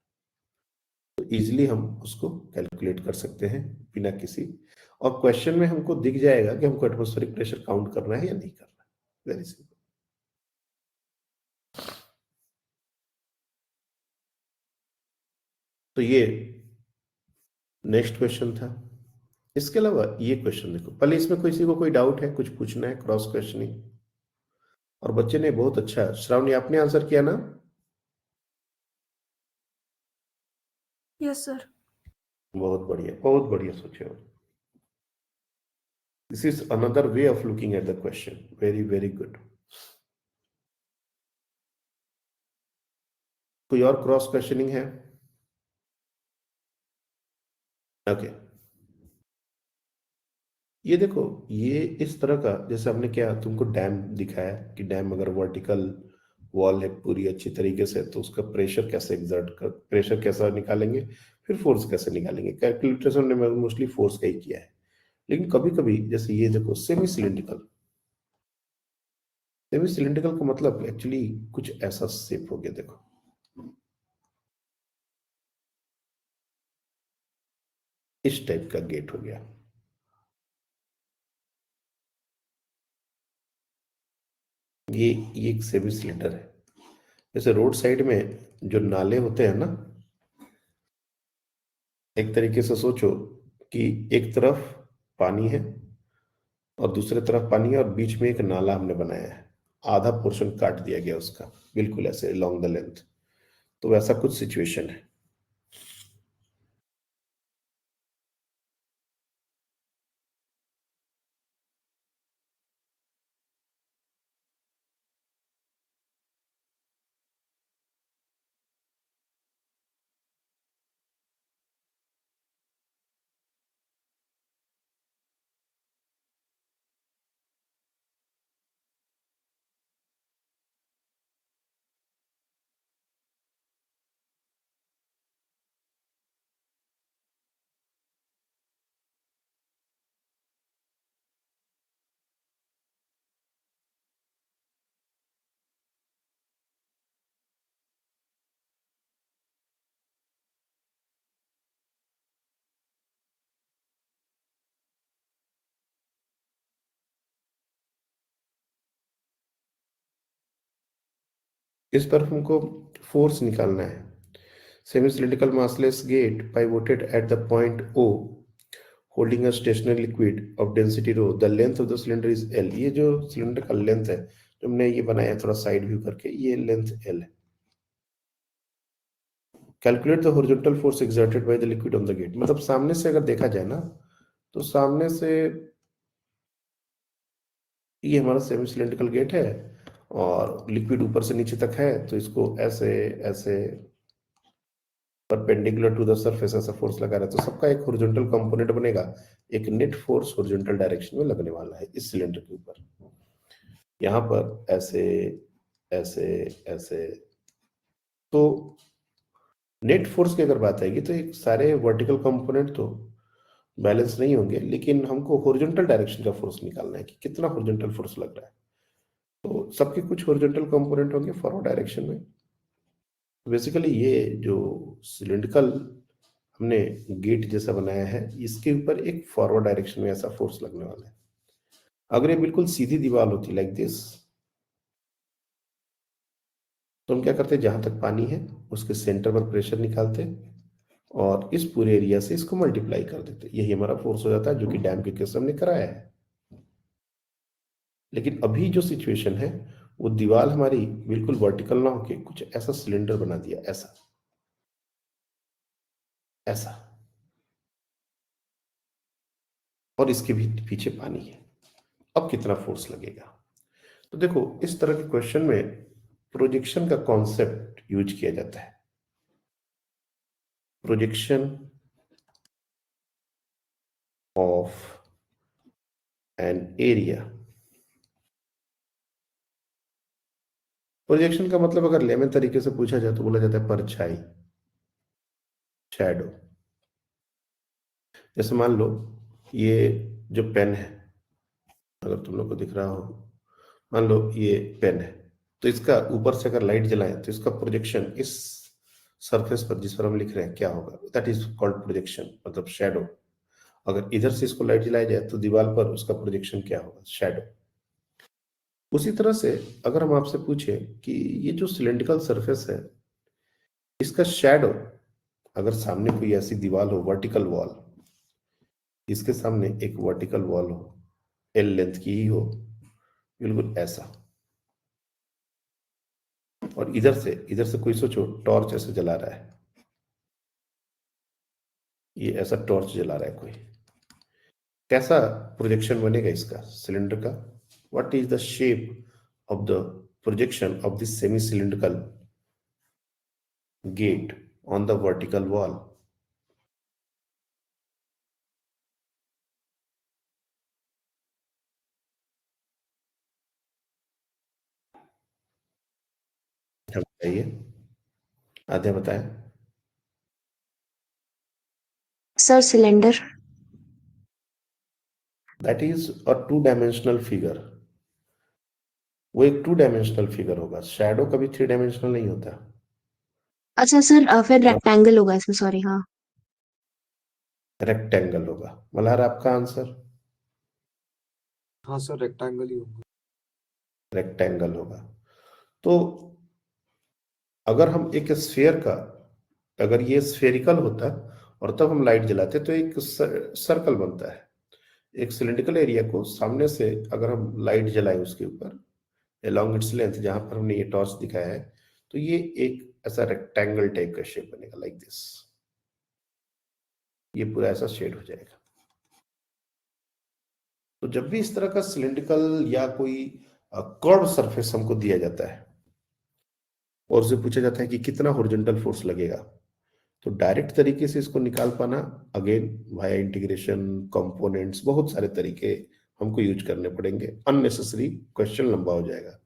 तो इजीली हम उसको कैलकुलेट कर सकते हैं बिना किसी, और क्वेश्चन में हमको दिख जाएगा कि हमको एटमॉस्फेरिक प्रेशर काउंट करना है या नहीं करना है। Very simple. तो ये नेक्स्ट क्वेश्चन था। इसके अलावा ये क्वेश्चन देखो, पहले इसमें किसी को कोई डाउट है, कुछ पूछना है, क्रॉस क्वेश्चनिंग? और बच्चे ने बहुत अच्छा, श्रावणी आपने आंसर किया ना? Yes sir. बहुत बढ़िया सोचे हो। This is another way of looking at the question, very very good. कोई और क्रॉस क्वेश्चनिंग है? ओके ये देखो, ये इस तरह का, जैसे हमने क्या तुमको डैम दिखाया कि डैम अगर वर्टिकल वॉल है पूरी अच्छी तरीके से, तो उसका प्रेशर कैसे एग्जर्ट कर, प्रेशर कैसा निकालेंगे, फिर फोर्स कैसे निकालेंगे। कैलकुलेशन ने मोस्टली फोर्स का ही किया है, लेकिन कभी कभी जैसे ये देखो सेमी सिलिंड्रिकल, सेमी सिलिंड्रिकल का मतलब एक्चुअली कुछ ऐसा शेप हो गया। देखो इस टाइप का गेट हो गया, ये एक सेमी सिलेंडर है। जैसे रोड साइड में जो नाले होते हैं ना, एक तरीके से सोचो कि एक तरफ पानी है और दूसरे तरफ पानी है और बीच में एक नाला हमने बनाया है, आधा पोर्शन काट दिया गया उसका, बिल्कुल ऐसे अलोंग द लेंथ। तो वैसा कुछ सिचुएशन है। इस पर हमको फोर्स निकालना है। Semi cylindrical massless gate pivoted at the point O holding a stationary liquid of density rho, the length of the cylinder is L। ये जो सिलेंडर का लेंथ है, जो हमने ये बनाया थोड़ा साइड व्यू करके, ये लेंथ L है। Calculate the horizontal force exerted by the liquid on the gate. मतलब सामने से अगर देखा जाए ना, तो सामने से ये हमारा सेमी सिलिंड्रिकल गेट है और लिक्विड ऊपर से नीचे तक है, तो इसको ऐसे ऐसे परपेंडिकुलर टू द सरफेस ऐसा फोर्स लगा रहा है, तो सबका एक हॉरिजॉन्टल कंपोनेंट बनेगा, एक नेट फोर्स हॉरिजॉन्टल डायरेक्शन में लगने वाला है इस सिलेंडर के ऊपर। यहां पर ऐसे ऐसे ऐसे, तो नेट फोर्स की अगर बात आएगी तो एक सारे वर्टिकल कंपोनेंट तो बैलेंस नहीं होंगे, लेकिन हमको हॉरिजॉन्टल डायरेक्शन का फोर्स निकालना है कि कितना हॉरिजॉन्टल फोर्स लग रहा है। तो सबके कुछ हॉरिजॉन्टल कंपोनेंट होंगे फॉरवर्ड डायरेक्शन में। बेसिकली ये जो सिलिंड्रिकल हमने गेट जैसा बनाया है, इसके ऊपर एक फॉरवर्ड डायरेक्शन में ऐसा फोर्स लगने वाला है। अगर ये बिल्कुल सीधी दीवार होती लाइक दिस, तो हम क्या करते, जहां तक पानी है उसके सेंटर पर प्रेशर निकालते और इस पूरे एरिया से इसको मल्टीप्लाई कर देते, यही हमारा फोर्स हो जाता है, जो कि डैम के केस हमने कराया है। लेकिन अभी जो सिचुएशन है, वो दीवार हमारी बिल्कुल वर्टिकल ना होके कुछ ऐसा सिलेंडर बना दिया, ऐसा ऐसा, और इसके भी पीछे पानी है। अब कितना फोर्स लगेगा? तो देखो इस तरह के क्वेश्चन में प्रोजेक्शन का कॉन्सेप्ट यूज किया जाता है। Projection of an area. Projection का मतलब अगर लेमन तरीके से पूछा जाए तो बोला जाता है परछाई, शैडो। जैसे मान लो ये जो पेन है, अगर तुम लोग को दिख रहा हो, मान लो ये पेन है, तो इसका ऊपर से अगर लाइट जलाएं तो इसका प्रोजेक्शन इस सरफेस पर जिस पर हम लिख रहे हैं क्या होगा, दैट इज कॉल्ड प्रोजेक्शन, मतलब शैडो। अगर इधर से इसको लाइट जलाया जाए तो दीवार पर उसका प्रोजेक्शन क्या होगा, शैडो। उसी तरह से अगर हम आपसे पूछे कि ये जो सिलेंड्रिकल सरफेस है, इसका शैडो अगर सामने कोई ऐसी दीवार हो, वर्टिकल वॉल, इसके सामने एक वर्टिकल वॉल हो, एल लेंथ की ही हो, बिल्कुल ऐसा, और इधर से कोई सोचो टॉर्च ऐसे जला रहा है, ये ऐसा टॉर्च जला रहा है कोई, कैसा प्रोजेक्शन बनेगा इसका सिलेंडर का? What is the shape of the projection of this semi cylindrical get on the vertical wall? बताइए, आधे बताएं। Sir cylinder. That is a 2 dimensional figure, वो एक 2 डायमेंशनल फिगर होगा, शैडो कभी 3 डायमेंशनल नहीं होता। अच्छा सर फिर रेक्टेंगल होगा इसमें, सॉरी। हाँ रेक्टेंगल होगा। मल्हार आपका आंसर? हाँ सर, रेक्टेंगल ही होगा। रेक्टेंगल होगा। तो अगर हम एक स्फीयर का, अगर ये स्फेरिकल होता और तब हम लाइट जलाते तो एक सर्कल बनता है। एक सिलिंड्रिकल एरिया को सामने से अगर हम लाइट जलाएं उसके ऊपर along its लेंथ, जहां पर हमने ये टॉर्च दिखाया है, तो ये एक ऐसा रेक्टेंगल टाइप का शेप बनेगा, लाइक दिस। ये पूरा ऐसा शेड हो जाएगा। तो जब भी इस तरह का सिलिंड्रिकल या कोई कर्व सरफेस हमको दिया जाता है और उससे पूछा जाता है कि कितना हॉरिजॉन्टल फोर्स लगेगा, तो डायरेक्ट तरीके से इसको निकाल पाना, अगेन वाया इंटीग्रेशन, कंपोनेंट्स, बहुत सारे तरीके हमको यूज करने पड़ेंगे, अननेसेसरी क्वेश्चन लंबा हो जाएगा।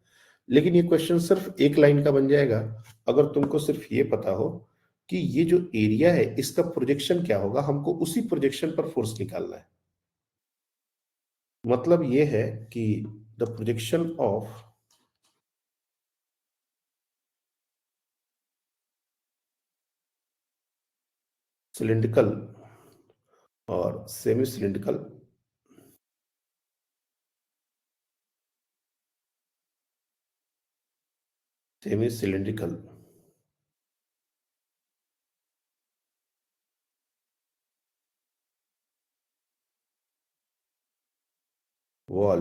लेकिन ये क्वेश्चन सिर्फ एक लाइन का बन जाएगा अगर तुमको सिर्फ ये पता हो कि ये जो एरिया है इसका प्रोजेक्शन क्या होगा, हमको उसी प्रोजेक्शन पर फोर्स निकालना है। मतलब ये है कि द प्रोजेक्शन ऑफ सिलिंड्रिकल और semi cylindrical wall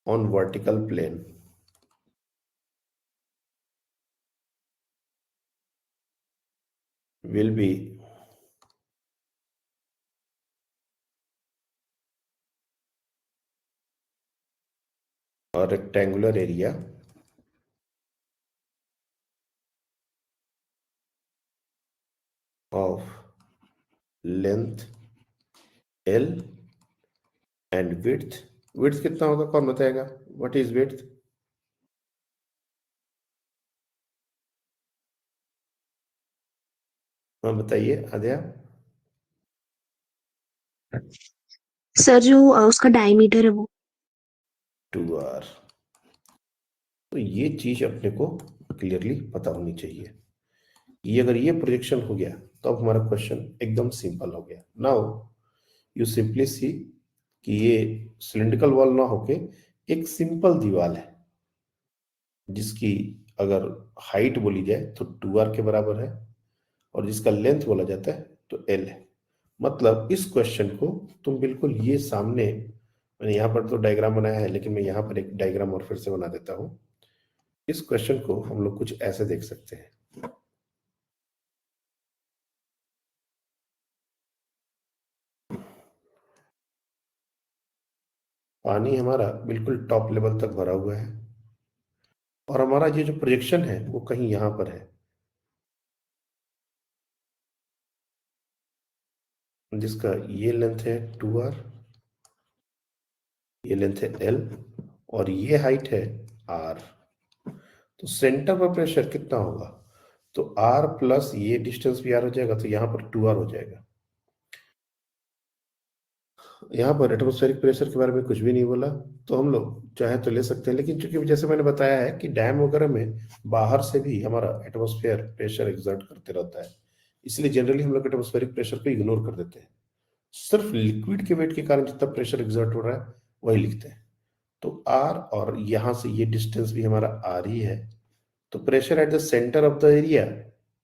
on vertical plane will be a rectangular area of length L and width कितना होगा, कौन बताएगा? What is width? हाँ बताइए आद्या। सर जो उसका डायमीटर है वो 2r। तो ये चीज अपने को क्लियरली पता होनी चाहिए। ये अगर ये प्रोजेक्शन हो गया तो अब हमारा क्वेश्चन एकदम सिंपल हो गया। नाउ यू सिंपली सी कि ये सिलिंड्रिकल वॉल ना होके एक सिंपल दीवार है जिसकी अगर हाइट बोली जाए तो 2r के बराबर है और जिसका लेंथ बोला जाता है तो l है। मतलब इस क्वेश्चन को तुम बिल्कुल ये सामने, मैंने यहाँ पर तो डायग्राम बनाया है लेकिन मैं यहाँ पर एक डायग्राम और फिर से बना देता हूँ। इस क्वेश्चन को हम लोग कुछ ऐसे देख सकते हैं। पानी हमारा बिल्कुल टॉप लेवल तक भरा हुआ है और हमारा ये जो प्रोजेक्शन है वो कहीं यहां पर है, जिसका ये लेंथ है 2r, ये लेंथ है l और ये हाइट है r। तो सेंटर पर प्रेशर कितना होगा? तो r प्लस ये डिस्टेंस भी r हो जाएगा, तो यहाँ पर 2r हो जाएगा। यहाँ पर एटमॉस्फेरिक प्रेशर के बारे में कुछ भी नहीं बोला, तो हम लोग चाहे तो ले सकते हैं, लेकिन चूंकि जैसे मैंने बताया है कि डैम वगैरह में बाहर से भी हमारा एटमॉस्फेयर प्रेशर एग्जर्ट करते रहता है, इसलिए जनरली हम लोग एटमॉस्फेरिक प्रेशर को इग्नोर कर देते हैं, सिर्फ लिक्विड के वेट के कारण जितना प्रेशर एग्जर्ट हो रहा है वही लिखते हैं। तो r और यहां से ये डिस्टेंस भी हमारा r ही है, तो pressure at the centre of the area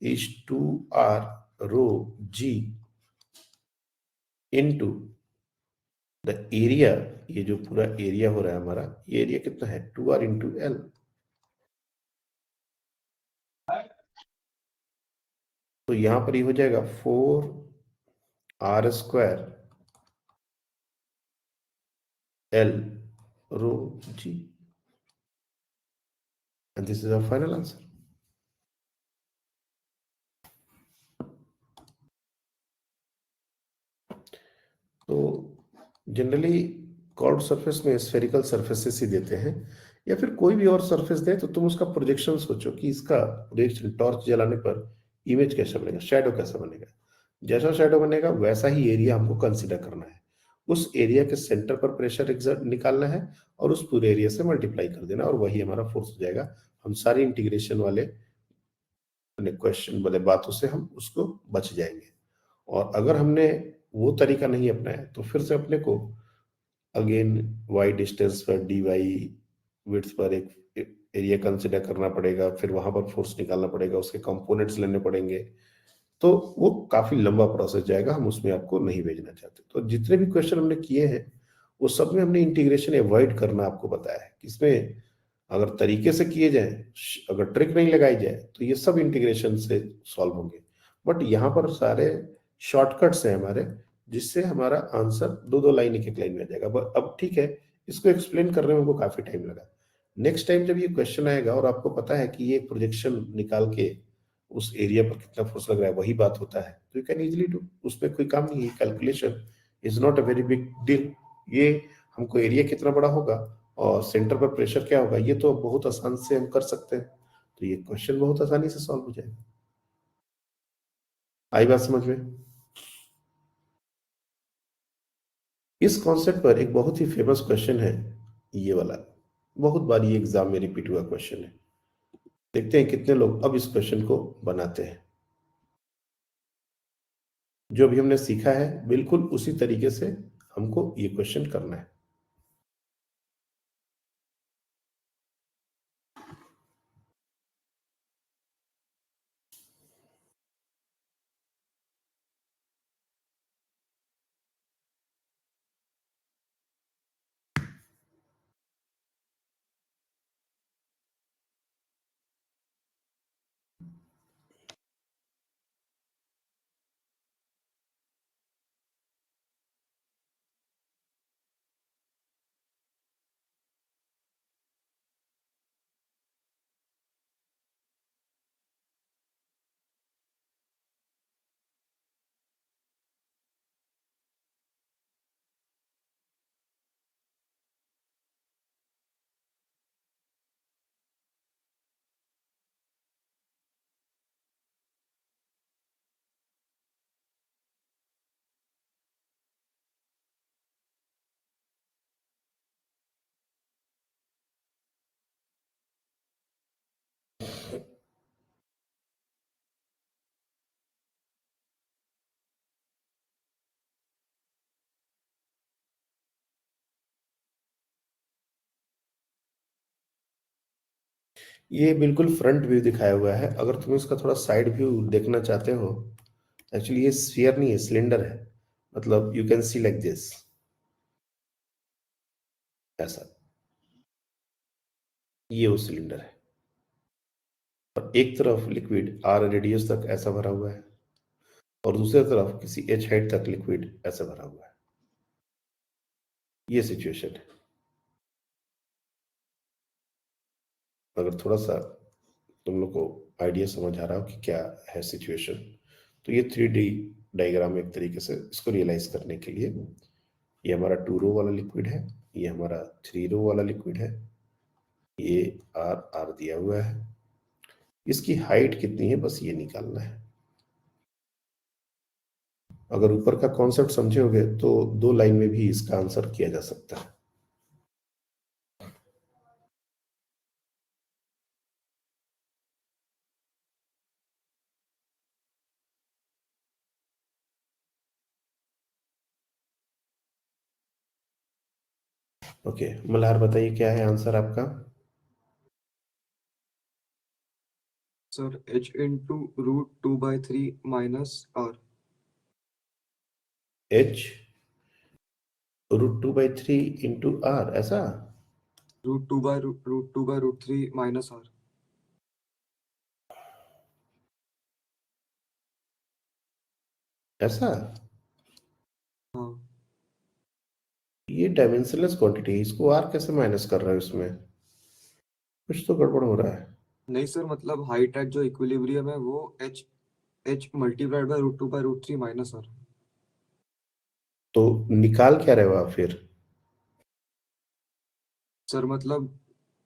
is 2r rho g into the area, ये जो पूरा एरिया हो रहा है हमारा, ये एरिया कितना है 2r into l। तो यहां पर ये हो जाएगा 4r square l rho g, and this is our final answer। तो जनरली कर्व्ड सरफेस में स्फेरिकल सरफेसेस ही देते हैं, या फिर कोई भी और सरफेस दे तो तुम उसका प्रोजेक्शन सोचो कि इसका प्रोजेक्शन टॉर्च जलाने पर इमेज कैसा बनेगा, शैडो कैसा बनेगा। जैसा शैडो बनेगा वैसा ही एरिया हमको कंसीडर करना है, उस एरिया के सेंटर पर प्रेशर एग्जर्ट निकालना है और उस पूरे एरिया से मल्टीप्लाई कर देना, और वही हमारा फोर्स हो जाएगा। हम सारी इंटीग्रेशन वाले क्वेश्चन वाले बातों से हम उसको बच जाएंगे। और अगर हमने वो तरीका नहीं अपनाया तो फिर से अपने को अगेन वाई डिस्टेंस पर डी वाई विड्थ पर एक एरिया कंसिडर करना पड़ेगा, फिर वहां पर फोर्स निकालना पड़ेगा, उसके कंपोनेंट्स लेने पड़ेंगे, तो वो काफी लंबा प्रोसेस जाएगा, हम उसमें आपको नहीं भेजना चाहते। तो जितने भी क्वेश्चन हमने किए हैं वो सब में हमने इंटीग्रेशन अवॉइड करना आपको बताया है। इसमें अगर तरीके से किए जाए, अगर ट्रिक नहीं लगाई जाए तो ये सब इंटीग्रेशन से सॉल्व होंगे, बट यहाँ पर सारे शॉर्टकट्स हैं हमारे, जिससे हमारा आंसर दो दो लाइन एक एक लाइन में आ जाएगा। अब ठीक है, इसको एक्सप्लेन करने में हमको काफी टाइम लगा। नेक्स्ट टाइम जब ये क्वेश्चन आएगा और आपको पता है कि ये प्रोजेक्शन निकाल के उस एरिया पर कितना फोर्स लग रहा है वही बात होता है, तो यू कैन इजीली डू, उसमें कोई काम नहीं है। Calculation is not a very big deal. ये हमको एरिया कितना बड़ा होगा और सेंटर पर प्रेशर क्या होगा ये तो बहुत आसान से हम कर सकते हैं, तो ये क्वेश्चन बहुत आसानी से सॉल्व हो जाएगा। आई बात समझ में? इस कॉन्सेप्ट पर एक बहुत ही फेमस क्वेश्चन है ये वाला, बहुत बार ये एग्जाम में रिपीट हुआ क्वेश्चन है। देखते हैं कितने लोग अब इस क्वेश्चन को बनाते हैं। जो भी हमने सीखा है बिल्कुल उसी तरीके से हमको ये क्वेश्चन करना है। ये बिल्कुल फ्रंट व्यू दिखाया हुआ है, अगर तुम इसका थोड़ा साइड व्यू देखना चाहते हो, एक्चुअली ये स्फीयर नहीं है, सिलेंडर है। मतलब you can C like this, ऐसा, ये वो सिलेंडर है, और एक तरफ लिक्विड आर रेडियस तक ऐसा भरा हुआ है और दूसरी तरफ किसी एच हाइट तक लिक्विड ऐसा भरा हुआ है। ये सिचुएशन है। अगर थोड़ा सा तुम लोग को आइडिया समझ आ रहा हो कि क्या है सिचुएशन, तो ये 3D डायग्राम एक तरीके से इसको रियलाइज करने के लिए, ये हमारा 2 रो वाला लिक्विड है, ये हमारा 3 रो वाला लिक्विड है, ये आर आर दिया हुआ है, इसकी हाइट कितनी है बस ये निकालना है। अगर ऊपर का कॉन्सेप्ट समझे होगे तो 2 लाइन में भी इसका आंसर किया जा सकता है। ओके, मल्हार बताइए क्या है आंसर आपका? Sir h into root 2/3 minus r. h √2/3 into r, ऐसा? root 2 by root 3 minus r. ऐसा? हाँ ये डायमेंशनलेस क्वांटिटी है, इसको r कैसे माइनस कर रहा है इसमें? कुछ तो गड़बड़ हो रहा है। नहीं सर, मतलब हाइट एट जो इक्विलिब्रियम है वो h multiplied by root 2 by root 3 minus r. तो निकाल क्या रहे हो आप फिर? सर मतलब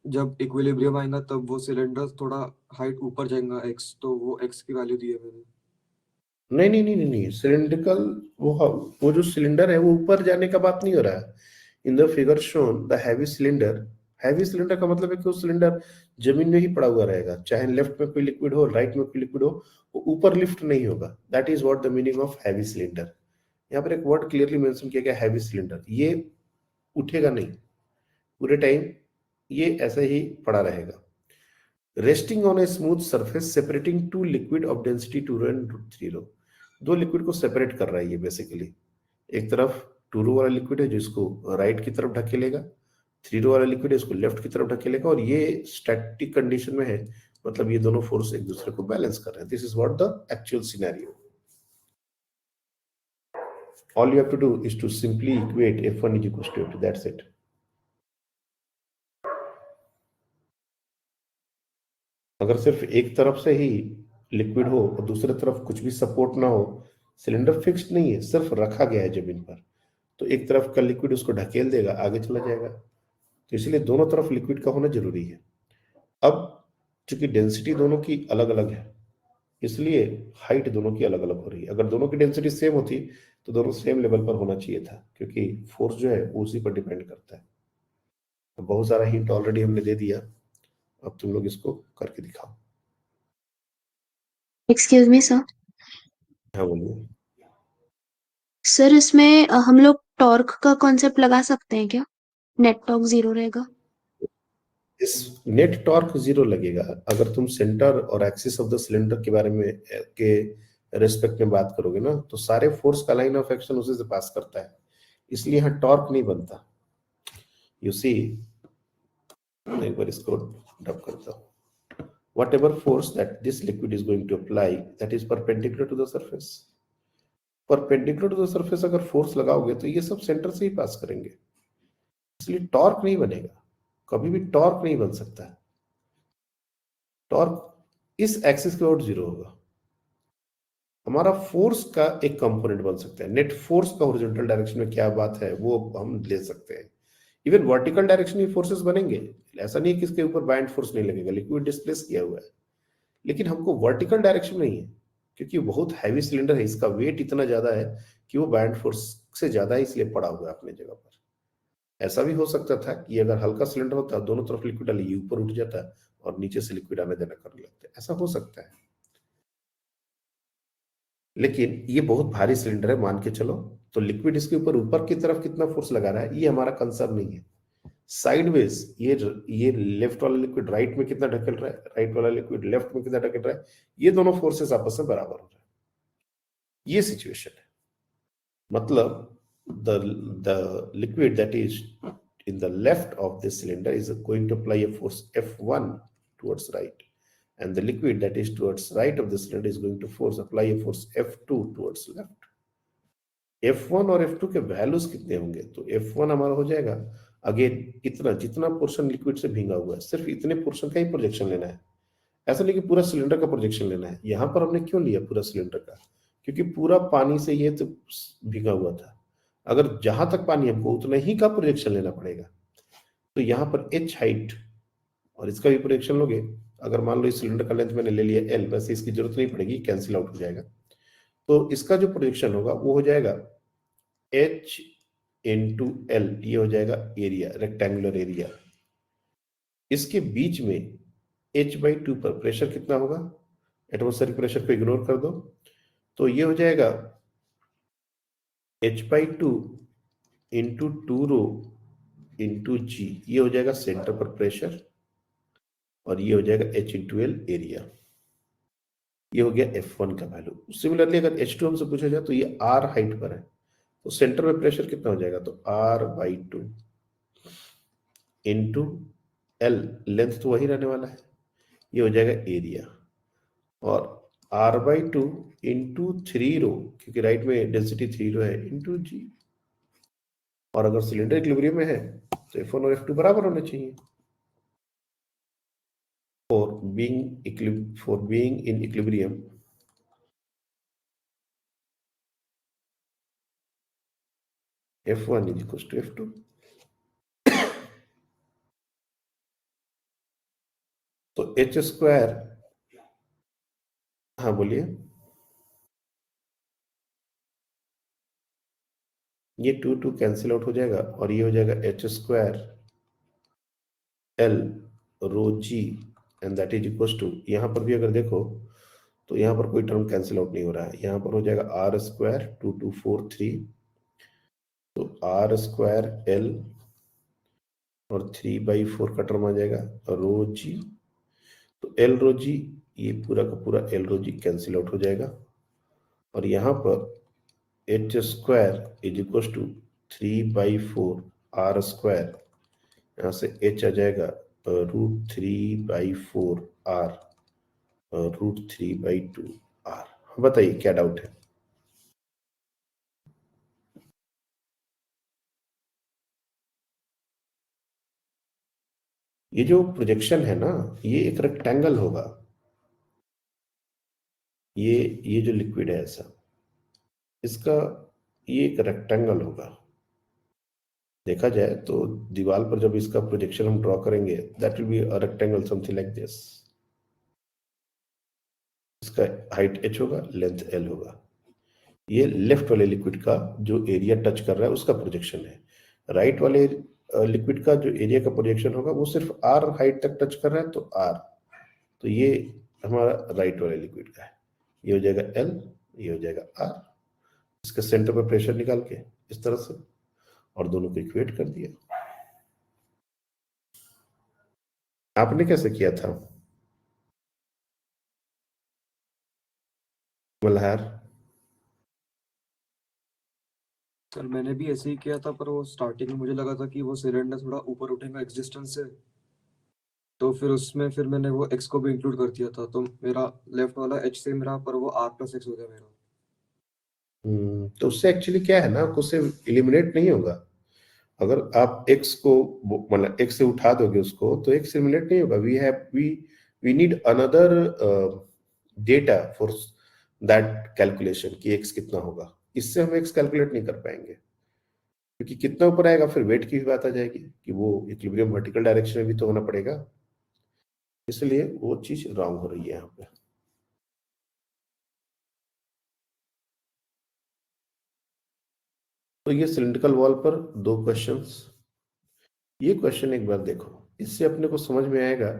जब इक्विलिब्रियम आएगा तब वो सिलेंडर थोड़ा हाइट ऊपर जाएगा x, तो वो x की वैल्यू दी है मैंने. नहीं नहीं नहीं नहीं नहीं, सिलिंड्रिकल, वो जो सिलेंडर है वो ऊपर जाने का बात नहीं हो रहा है। In the figure shown the heavy cylinder का मतलब है कि वो सिलेंडर जमीन में ही पड़ा हुआ रहेगा, चाहे लेफ्ट में कोई लिक्विड हो, राइट में कोई लिक्विड हो, वो ऊपर लिफ्ट नहीं होगा। That is what the meaning of heavy cylinder. यहाँ पर एक वर्ड क्लियरली मेंशन किया गया, हैवी सिलेंडर। ये उठेगा नहीं पूरे टाइम, ये ऐसे ही पड़ा रहेगा। Resting on a smooth surface separating two liquid of density 2 and 3 rho. दो लिक्विड को सेपरेट कर रहा है ये बेसिकली। एक तरफ 2 रो वाला लिक्विड है जिसको राइट की तरफ ढकेलेगा, 3 रो वाला लिक्विड है इसको लेफ्ट की तरफ ढकेलेगा, और ये स्टैटिक कंडीशन में है, मतलब ये दोनों फोर्स एक दूसरे को बैलेंस कर रहे हैं। This is what the actual scenario. All you have to do is to simply equate F1 is equals to F2, that's it. अगर सिर्फ एक तरफ से ही लिक्विड हो और दूसरी तरफ कुछ भी सपोर्ट ना हो, सिलेंडर फिक्स्ड नहीं है, सिर्फ रखा गया है जमीन पर, तो एक तरफ का लिक्विड उसको ढकेल देगा, आगे चला जाएगा। तो इसलिए दोनों तरफ लिक्विड का होना जरूरी है। अब चूंकि डेंसिटी दोनों की अलग अलग है, इसलिए हाइट दोनों की अलग अलग हो रही है। अगर दोनों की डेंसिटी सेम होती तो दोनों सेम लेवल पर होना चाहिए था, क्योंकि फोर्स जो है वो उसी पर डिपेंड करता है। तो बहुत सारा हिंट ऑलरेडी हमने दे दिया, अब तुम लोग इसको करके दिखाओ। Excuse me sir. हाँ बोलिए। सर इसमें हम लोग टॉर्क का कॉन्सेप्ट लगा सकते हैं क्या? नेट टॉर्क 0 रहेगा। इस नेट टॉर्क 0 लगेगा अगर तुम सेंटर और एक्सिस ऑफ द सिलेंडर के बारे में के रेस्पेक्ट में बात करोगे ना, तो सारे फोर्स का लाइन ऑफ एक्शन उसी से पास करता है, इसलिए यहाँ टॉर्क नहीं बनता। यू सी, एक बार इसको डब करता हूँ। whatever force that this liquid is going to apply, that is perpendicular to the surface. perpendicular to the surface अगर फोर्स लगाओगे तो ये सब सेंटर से ही पास करेंगे, इसलिए टॉर्क नहीं बनेगा, कभी भी टॉर्क नहीं बन सकता है। टॉर्क इस एक्सिस के आउट 0 होगा। हमारा फोर्स का एक कंपोनेंट बन सकता है। नेट फोर्स का हॉरिजॉन्टल डायरेक्शन में क्या बात है वो हम ले सकते हैं। इवन वर्टिकल डायरेक्शन में फोर्सेस बनेंगे, ऐसा नहीं है कि इसके ऊपर बाइंड फोर्स नहीं लगेगा, लिक्विड डिस्प्लेस किया हुआ है, लेकिन हमको वर्टिकल डायरेक्शन नहीं है, क्योंकि बहुत हैवी सिलेंडर है, इसका वेट इतना ज्यादा है कि वो बाइंड फोर्स से ज्यादा है, इसलिए पड़ा हुआ है अपने जगह पर। ऐसा भी हो सकता था कि अगर हल्का सिलेंडर होता, दोनों तरफ लिक्विड डाली, ये ऊपर उठ जाता और नीचे से लिक्विड आने देना करने लगता, ऐसा हो सकता है। लेकिन ये बहुत भारी सिलेंडर है, मान के चलो, तो लिक्विड इसके ऊपर की तरफ कितना फोर्स लगा रहा है ये हमारा कंसर्न नहीं है। साइडवेज ये लेफ्ट वाला लिक्विड राइट में कितना ढकेल रहा है, राइट वाला लिक्विड लेफ्ट में कितना ढकेल रहा है, ये दोनों फोर्सेस आपस में बराबर हो रहा है। ये सिचुएशन है। मतलब the liquid that is in the left of this cylinder is going to apply a force F1 towards right, and the liquid that is towards right of the cylinder is going to apply a force F2 towards left. F1 और F2 के values कितने होंगे? तो F1 हमारा हो जाएगा, again इतना जितना पोर्शन लिक्विड से भींगा हुआ है, सिर्फ इतने पोर्शन का ही प्रोजेक्शन लेना है। ऐसा नहीं कि पूरा सिलेंडर का प्रोजेक्शन लेना है। यहां पर हमने क्यों लिया पूरा सिलेंडर का? क्योंकि पूरा पानी से ये तो भीगा हुआ था, अगर जहां तक पानी हमको उतना ही का प्रोजेक्शन लेना पड़ेगा। तो यहाँ पर h हाइट और इसका भी प्रोजेक्शन लोगे। अगर मान लो इस सिलेंडर का लेंथ मैंने ले लिया l, वैसे इसकी जरूरत नहीं पड़ेगी, कैंसिल आउट हो जाएगा। तो इसका जो प्रोजेक्शन होगा वो हो जाएगा h इंटू l, ये हो जाएगा एरिया, रेक्टेंगुलर एरिया। इसके बीच में h/2 पर प्रेशर कितना होगा? एटमॉस्फेरिक प्रेशर को इग्नोर कर दो, तो ये हो जाएगा h/2 into 2 rho into g, ये हो जाएगा सेंटर पर प्रेशर, और ये हो जाएगा h इंटू l एरिया। ये हो गया F1 का वैल्यू। सिमिलरली अगर H2 हमसे पूछा जाए तो ये R हाइट पर है, तो सेंटर में प्रेशर कितना हो जाएगा, तो R/2 इंटू L, लेंथ तो वही रहने वाला है, ये हो जाएगा एरिया, और R/2 इंटू 3 रो, क्योंकि राइट में डेंसिटी 3 रो है, इंटू G। और अगर सिलेंडर इक्विलिब्रियम में है तो F1 और F2 बराबर होने चाहिए। For being in equilibrium, F1 is equals to F2। तो एच स्क्वायर, हाँ बोलिए। ये 2 कैंसिल आउट हो जाएगा और ये हो जाएगा h square l rho g, and that is equal to, यहाँ पर भी अगर देखो तो यहाँ पर कोई टर्म कैंसिल आउट नहीं हो रहा है, यहाँ पर हो जाएगा आर स्क्वायर 2243, तो आर स्क्वायर एल और 3/4 का टर्म आ जाएगा रो जी, तो एल रो जी, ये पूरा का पूरा l rho g cancel out हो जाएगा, और यहाँ पर h square is equal to 3/4 r square, यहाँ से एच आ जाएगा √3/4 आर, √3/2 आर। बताइए क्या डाउट है। ये जो प्रोजेक्शन है ना, ये एक रेक्टेंगल होगा, ये जो लिक्विड है ऐसा, इसका ये एक रेक्टेंगल होगा। देखा जाए तो दीवार पर जब इसका प्रोजेक्शन हम ड्रॉ करेंगे, that will be a rectangle something like this. इसका हाइट h होगा, लेंथ l होगा। ये लेफ्ट वाले लिक्विड का जो एरिया टच कर रहा है उसका प्रोजेक्शन है। राइट वाले लिक्विड का जो एरिया का प्रोजेक्शन होगा वो सिर्फ r हाइट तक टच कर रहा है, तो r, तो ये हमारा राइट वाले लिक्विड का है। ये हो जाएगा l, ये हो जाएगा r। इसके सेंटर पर प्रेशर निकाल के इस तरह से, और दोनों को इक्वेट कर दिया। आपने कैसे किया था मल्हार? सर मैंने भी ऐसे ही किया था, पर वो स्टार्टिंग में मुझे लगा था कि वो सिलेंडर थोड़ा ऊपर उठेगा x डिस्टेंस से, तो फिर उसमें फिर मैंने वो x को भी इंक्लूड कर दिया था, तो मेरा लेफ्ट वाला h से मेरा पर वो r+x हो गया मेरा। तो उससे एक्चुअली क्या है ना, उससे एलिमिनेट नहीं होगा। अगर आप x को मतलब x से उठा दोगे उसको, तो x एलिमिनेट नहीं होगा। We need another data for that calculation कि x कितना होगा। इससे हम x कैलकुलेट नहीं कर पाएंगे, क्योंकि कितना ऊपर आएगा फिर वेट की भी बात आ जाएगी कि वो इक्विलिब्रियम वर्टिकल डायरेक्शन में भी तो होना पड़ेगा, इसलिए वो चीज रॉन्ग हो रही है यहाँ पे। तो ये सिलिंड्रिकल वॉल पर 2 क्वेश्चंस। ये क्वेश्चन एक बार देखो, इससे अपने को समझ में आएगा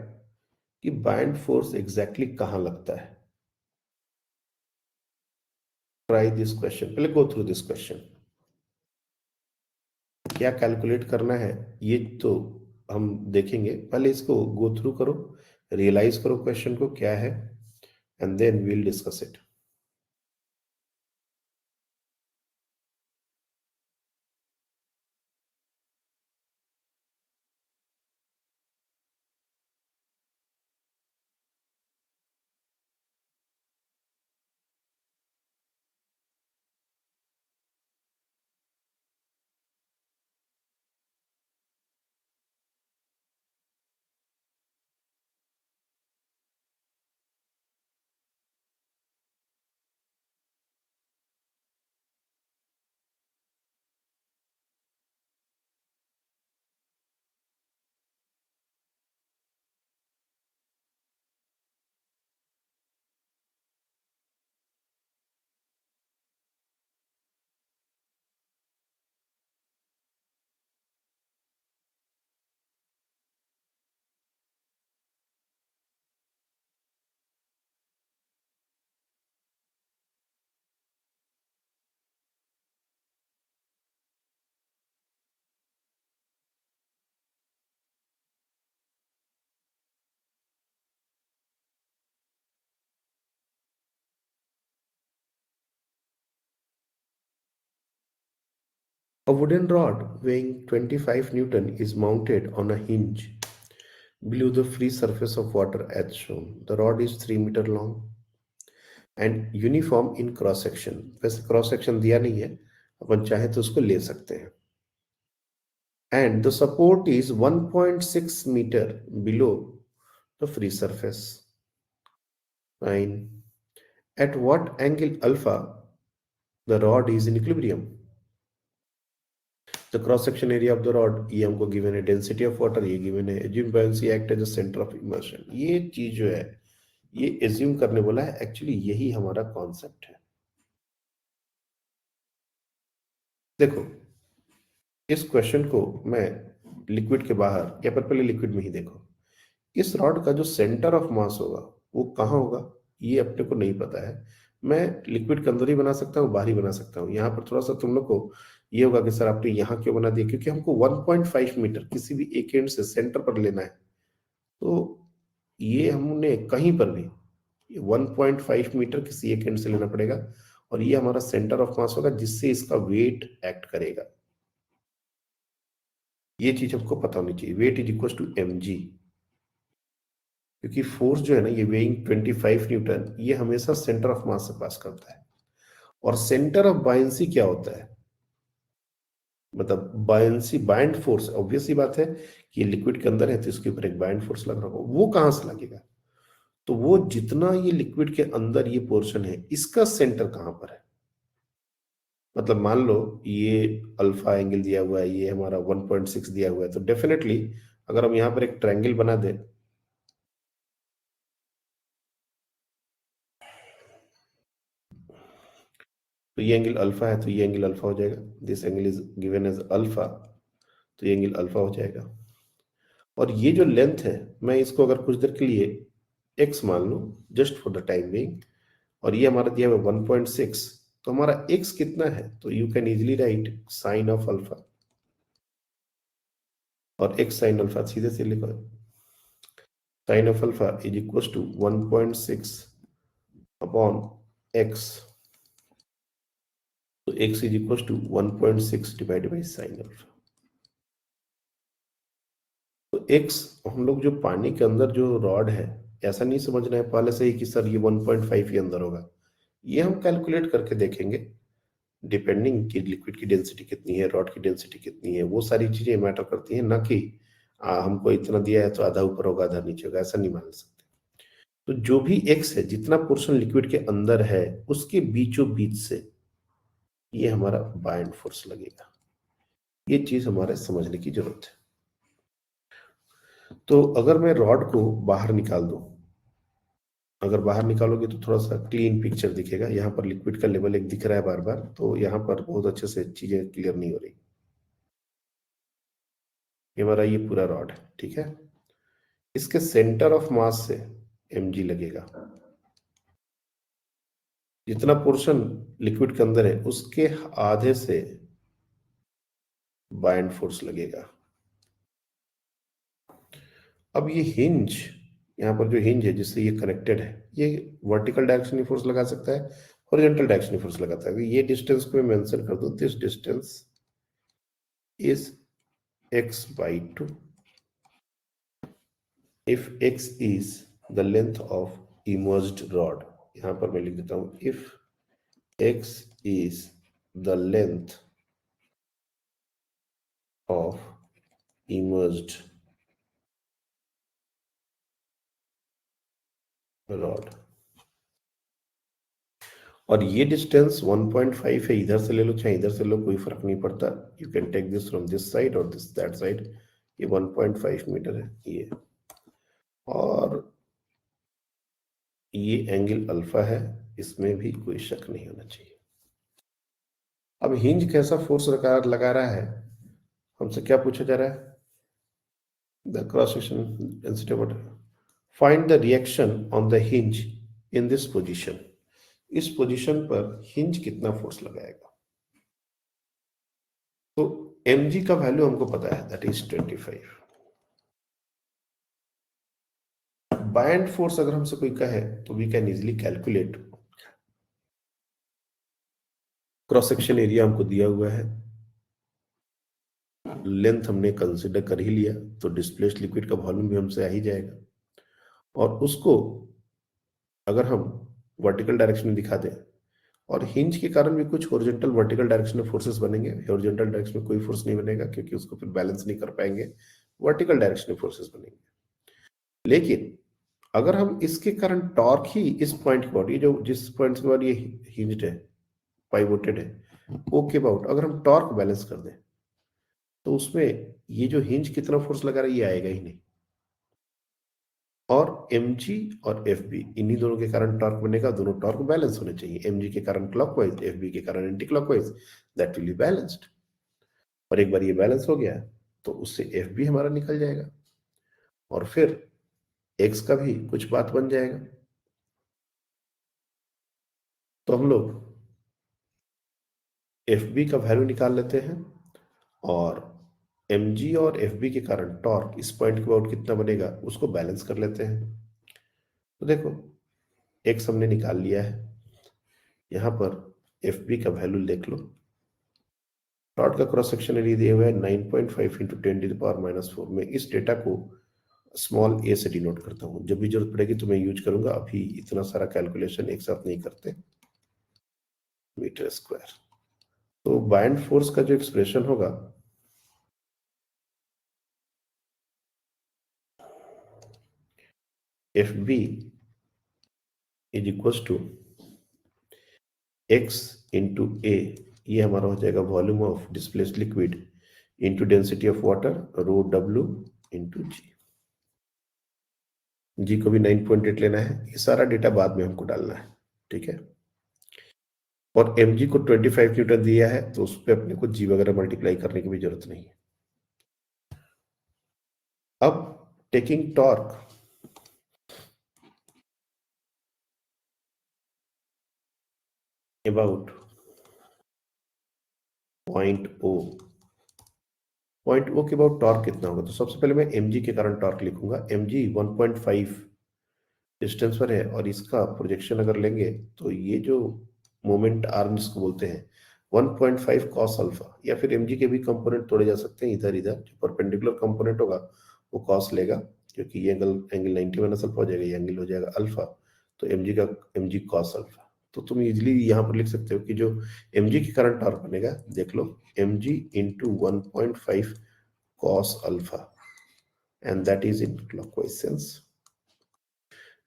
कि बाइंड फोर्स एग्जैक्टली कहाँ लगता है। ट्राई दिस क्वेश्चन, पहले गो थ्रू दिस क्वेश्चन। क्या कैलकुलेट करना है ये तो हम देखेंगे, पहले इसको गो थ्रू करो, रियलाइज करो क्वेश्चन को क्या है, and then we'll discuss it. A wooden rod weighing 25 Newton is mounted on a hinge below the free surface of water as shown. The rod is 3 meter long and uniform in cross section. वैसे cross section दिया नहीं है, अपन चाहे तो उसको ले सकते हैं. And the support is 1.6 meter below the free surface. Fine. At what angle alpha the rod is in equilibrium? The cross section area of the rod, ये हमको given है, density of water ये given है, assume buoyancy act as a center of immersion. ये चीज जो है ये assume करने बोला है, actually यही हमारा concept है. देखो इस क्वेश्चन को मैं लिक्विड के बाहर या पर पहले लिक्विड में ही देखो, इस रॉड का जो सेंटर ऑफ मास होगा वो कहाँ होगा ये अपने को नहीं पता है. मैं लिक्विड के अंदर ही बना सकता हूँ, बाहर ही बना सकता हूँ. यहाँ पर थोड़ा सा तुम लोग को ये होगा कि सर आपने यहाँ क्यों बना दिया, क्योंकि हमको 1.5 मीटर किसी भी एक एंड से सेंटर पर लेना है. तो ये हमने कहीं पर भी 1.5 मीटर किसी एक एंड से लेना पड़ेगा और ये हमारा सेंटर ऑफ मास होगा जिससे इसका वेट एक्ट करेगा. ये चीज हमको पता होनी चाहिए. Weight is equal to mg, क्योंकि फोर्स जो है ना ये वेइंग 25 न्यूटन ये हमेशा सेंटर ऑफ मास से पास करता है. और सेंटर ऑफ बायंसी क्या होता है, मतलब बायंसी बाइंड फोर्स. ऑब्वियसली बात है कि ये लिक्विड के अंदर है तो इसके ऊपर एक बाइंड फोर्स लग रहा होगा. वो कहां से लगेगा, तो वो जितना ये लिक्विड के अंदर ये पोर्शन है इसका सेंटर कहां पर है. मतलब मान लो ये अल्फा एंगल दिया हुआ है, ये हमारा 1.6 दिया हुआ है, तो डेफिनेटली अगर हम यहाँ पर एक ट्रायंगल बना दे, तो ये एंगल अल्फा है तो ये एंगल अल्फा हो जाएगा. This angle is given as alpha, तो ये एंगल अल्फा हो जाएगा. और ये जो लेंथ है मैं इसको अगर कुछ देर के लिए x मान लूं just for the time being, और ये हमारा दिया हुआ 1.6, तो हमारा x कितना है, तो you can easily write sine of alpha, और x साइन अल्फा सीधे से लिखो, sine of alpha is equal to 1.6 upon x. तो x is equal to 1.6 divided by sine alpha. तो x हम लोग जो पानी के अंदर जो रॉड है ऐसा नहीं समझना है पहले से ही कि सर ये 1.5 ही अंदर होगा. ये हम कैलकुलेट करके देखेंगे डिपेंडिंग कि लिक्विड की डेंसिटी कितनी है, रॉड की डेंसिटी कितनी है, वो सारी चीजें मैटर करती हैं. ना कि हमको इतना दिया है तो आधा ऊपर होगा आधा नीचे होगा, ऐसा नहीं मान सकते. तो जो भी x है, जितना पोर्शन लिक्विड के अंदर है उसके बीचों बीच से ये हमारा बाइंड फोर्स लगेगा. ये चीज हमारे समझने की जरूरत है. तो अगर मैं रॉड को बाहर निकाल दूं, अगर बाहर निकालोगे तो थोड़ा सा क्लीन पिक्चर दिखेगा. यहाँ पर लिक्विड का लेवल एक दिख रहा है बार बार, तो यहाँ पर बहुत अच्छे से चीजें क्लियर नहीं हो रही. ये हमारा ये पूरा रॉड है, ठीक है. इसके सेंटर ऑफ मास से mg लगेगा. जितना पोर्शन लिक्विड के अंदर है उसके आधे से बाइंड फोर्स लगेगा. अब ये हिंज, यहाँ पर जो हिंज है जिससे ये कनेक्टेड है, ये वर्टिकल डायरेक्शन में फोर्स लगा सकता है, हॉरिजॉन्टल डायरेक्शन में फोर्स लगाता है. ये डिस्टेंस को मैं मेंशन कर दूं, this distance is x/2 if x is the length of immersed rod. यहाँ पर मैं लिख देता हूं if x is the length of immersed rod. और ये डिस्टेंस 1.5 है, इधर से ले लो चाहे इधर से लो कोई फर्क नहीं पड़ता. You can take this from this side और दिस दैट साइड. ये 1.5 मीटर है ये, और ये एंगल अल्फा है, इसमें भी कोई शक नहीं होना चाहिए. अब हिंज कैसा फोर्स लगा रहा है, हमसे क्या पूछा जा रहा है, the cross section density of water. Find the reaction on the hinge in this position. इस पोजीशन पर हिंज कितना फोर्स लगाएगा. तो mg का वैल्यू हमको पता है, दैट इज 25. बाइंड फोर्स अगर हमसे कोई कहे तो we can easily calculate. Cross section area हमको दिया हुआ है लेंथ हमने कंसिडर कर ही लिया, तो डिस्प्लेस्ड लिक्विड का वॉल्यूम भी हमसे आ ही जाएगा। और उसको अगर हम वर्टिकल डायरेक्शन में दिखा दें, और हिंज के कारण भी कुछ हॉरिजॉन्टल वर्टिकल डायरेक्शन में फोर्सेस बनेंगे, हॉरिजॉन्टल डायरेक्शन में कोई फोर्स नहीं बनेगा क्योंकि उसको फिर बैलेंस नहीं कर पाएंगे, वर्टिकल डायरेक्शन में फोर्सेस बनेंगे। लेकिन अगर हम इसके कारण टॉर्क ही इस पॉइंट के अबाउट, ये जो जिस पॉइंट के बाद ये हिंज्ड है, पाइवोटेड है, ओके अबाउट, अगर हम टॉर्क बैलेंस कर दें तो उसमें ये जो हिंज कितना फोर्स लगा रहा है ये आएगा ही नहीं। और mg और fb इन्हीं दोनों के कारण टॉर्क बनेगा, दोनों टॉर्क बैलेंस होने चाहिए, mg के कारण क्लॉकवाइज, fb के कारण anti clockwise, that will be balanced. और एक बार ये बैलेंस हो गया तो उससे fb हमारा निकल जाएगा और फिर x का भी कुछ बात बन जाएगा। तो हम लोग fb का वैल्यू निकाल लेते हैं और mg और fb के कारण टॉर्क इस पॉइंट के अबाउट कितना बनेगा उसको बैलेंस कर लेते हैं। तो देखो x हमने निकाल लिया है, यहां पर fb का वैल्यू लिख लो। रॉड का क्रॉस सेक्शन एरिया दिया हुआ है 9.5 इंटू 10⁻⁻4 में। इस डेटा को स्मॉल a से डिनोट करता हूं, जब भी जरूरत पड़ेगी तो मैं यूज करूंगा, अभी इतना सारा कैलकुलेशन एक साथ नहीं करते। मीटर स्क्वायर, तो बाइंड फोर्स का जो एक्सप्रेशन होगा FB is equal to x into a, ये हमारा हो जाएगा volume of displaced liquid into density of water rho W into G को भी 9.8 लेना है। ये सारा डेटा बाद में हमको डालना है, ठीक है। और mg को 25 न्यूटन दिया है तो उस पर अपने को g वगैरह मल्टीप्लाई करने की भी जरूरत नहीं है। अब taking torque about point O के अबाउट टॉर्क कितना होगा, तो सबसे पहले मैं mg के कारण टॉर्क लिखूंगा। mg 1.5 डिस्टेंस पर है और इसका प्रोजेक्शन अगर लेंगे तो ये जो मोमेंट आर्म इसको बोलते हैं 1.5 cos अल्फा, या फिर mg के भी कंपोनेंट तोड़े जा सकते हैं इधर इधर। जो परपेंडिकुलर कंपोनेंट होगा वो cos लेगा क्योंकि ये एंगल 90 माइनस अल्फा हो जाएगा, ये एंगल हो जाएगा अल्फा, तो mg cos अल्फा। तो तुम इजिली यहाँ पर लिख सकते हो कि जो mg के कारण टॉर्क बनेगा, देख लो, mg into 1.5 cos alpha, and that is in clockwise sense,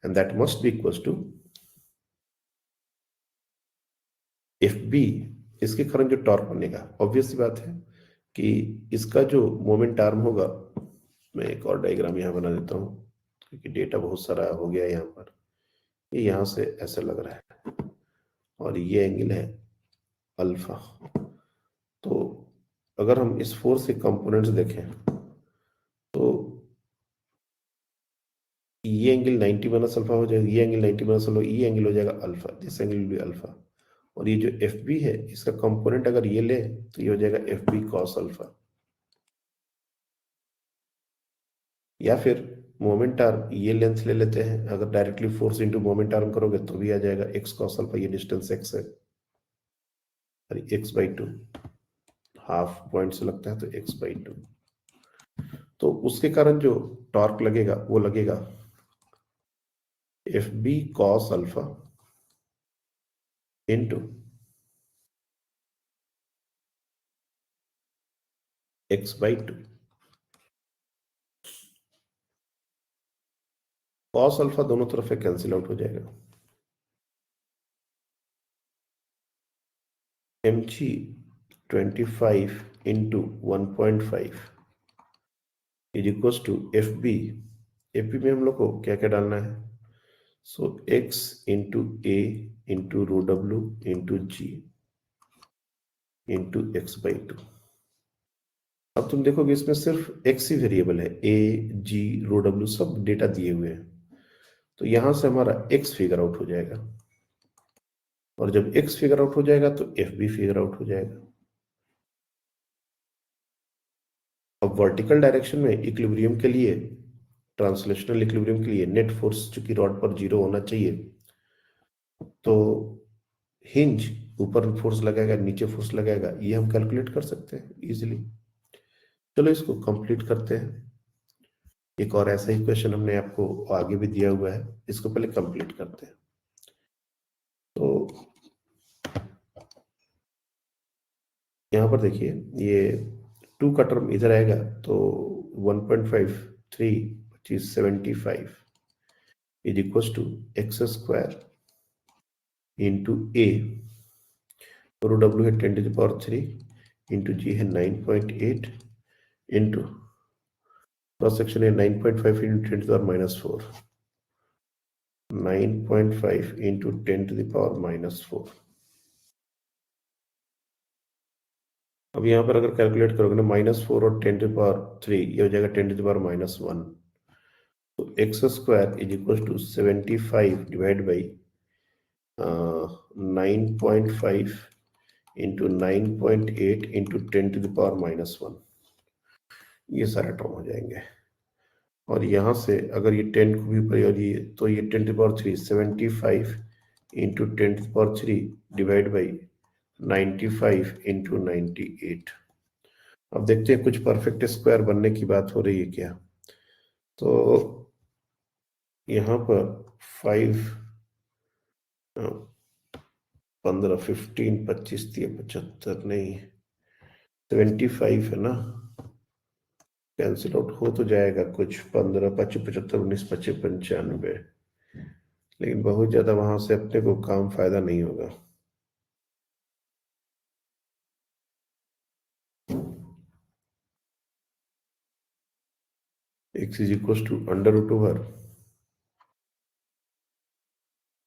and that must be equals to FB, इसके कारण जो टॉर्क बनेगा, ऑब्वियस सी बात है कि इसका जो मोमेंट आर्म होगा, मैं एक और डायग्राम यहाँ बना देता हूँ क्योंकि डेटा बहुत सारा हो गया यहाँ पर। ये यहाँ से ऐसा लग रहा है और ये एंगल है अल्फा। तो अगर हम इस फोर्स के कंपोनेंट्स देखें तो ये एंगल 90 माइनस अल्फा हो जाएगा, ये एंगल 90 माइनस अल्फा, ये एंगल हो जाएगा alpha, this angle will be alpha. और ये जो FB है इसका कंपोनेंट अगर ये ले तो ये हो जाएगा FB cos अल्फा, या फिर मोमेंट आर्म ये लेंथ ले लेते हैं, अगर directly force into moment arm करोगे तो भी आ जाएगा x cos अल्फा, ये डिस्टेंस x है, अरे x/2 हाफ पॉइंट से लगता है तो x/2। तो उसके कारण जो टॉर्क लगेगा वो लगेगा FB cos alpha into x/2। cos alpha दोनों तरफ से कैंसिल आउट हो जाएगा। mg 25 into 1.5 is equal to FB। FB में हम लोग को क्या क्या डालना है, सो x into a into rho W into g into x/2। अब तुम देखोगे इसमें सिर्फ x ही वेरिएबल है, a g रो W सब डेटा दिए हुए हैं, तो यहां से हमारा x फिगर आउट हो जाएगा, और जब x फिगर आउट हो जाएगा तो FB फिगर आउट हो जाएगा। अब वर्टिकल डायरेक्शन में इक्विलिब्रियम के लिए, ट्रांसलेशनल इक्विलिब्रियम के लिए नेट फोर्स चूंकि रॉड पर 0 होना चाहिए, तो हिंज ऊपर फोर्स लगाएगा नीचे फोर्स लगाएगा, ये हम कैलकुलेट कर सकते हैं इजीली। चलो इसको कंप्लीट करते हैं। एक और ऐसा ही क्वेश्चन हमने आपको आगे भी दिया हुआ है, इसको पहले कंप्लीट करते हैं। तो यहाँ पर देखिए, ये 2 का टर्म इधर आएगा तो 1.53 which is 75 is equals to x square into a, row w है 10 to the power 3 into g है 9.8 into क्रॉस सेक्शन है 9.5 into 10 to the power minus 4, 9.5 into 10 to the power minus 4। अब यहाँ पर अगर कैलकुलेट करोगे ना -4 और 10 to the power 3, ये हो जाएगा 10 to the power minus 1। तो x square is equal to 75 divide by 9.5 into 9.8 into 10 to the power minus 1, ये सारे टर्म हो जाएंगे। और यहाँ से अगर ये 10 को भी परियोगी तो ये 10 to the power 3 75 into 10 to the power 3 divide by 95 into 98। अब देखते हैं कुछ परफेक्ट स्क्वायर बनने की बात हो रही है क्या। तो यहाँ पर 5 15 15 25 75 नहीं 75 है ना, कैंसिल आउट हो तो जाएगा कुछ 15 25 75 19 25 95, लेकिन बहुत ज्यादा वहां से अपने को काम फायदा नहीं होगा। x is equals to under root over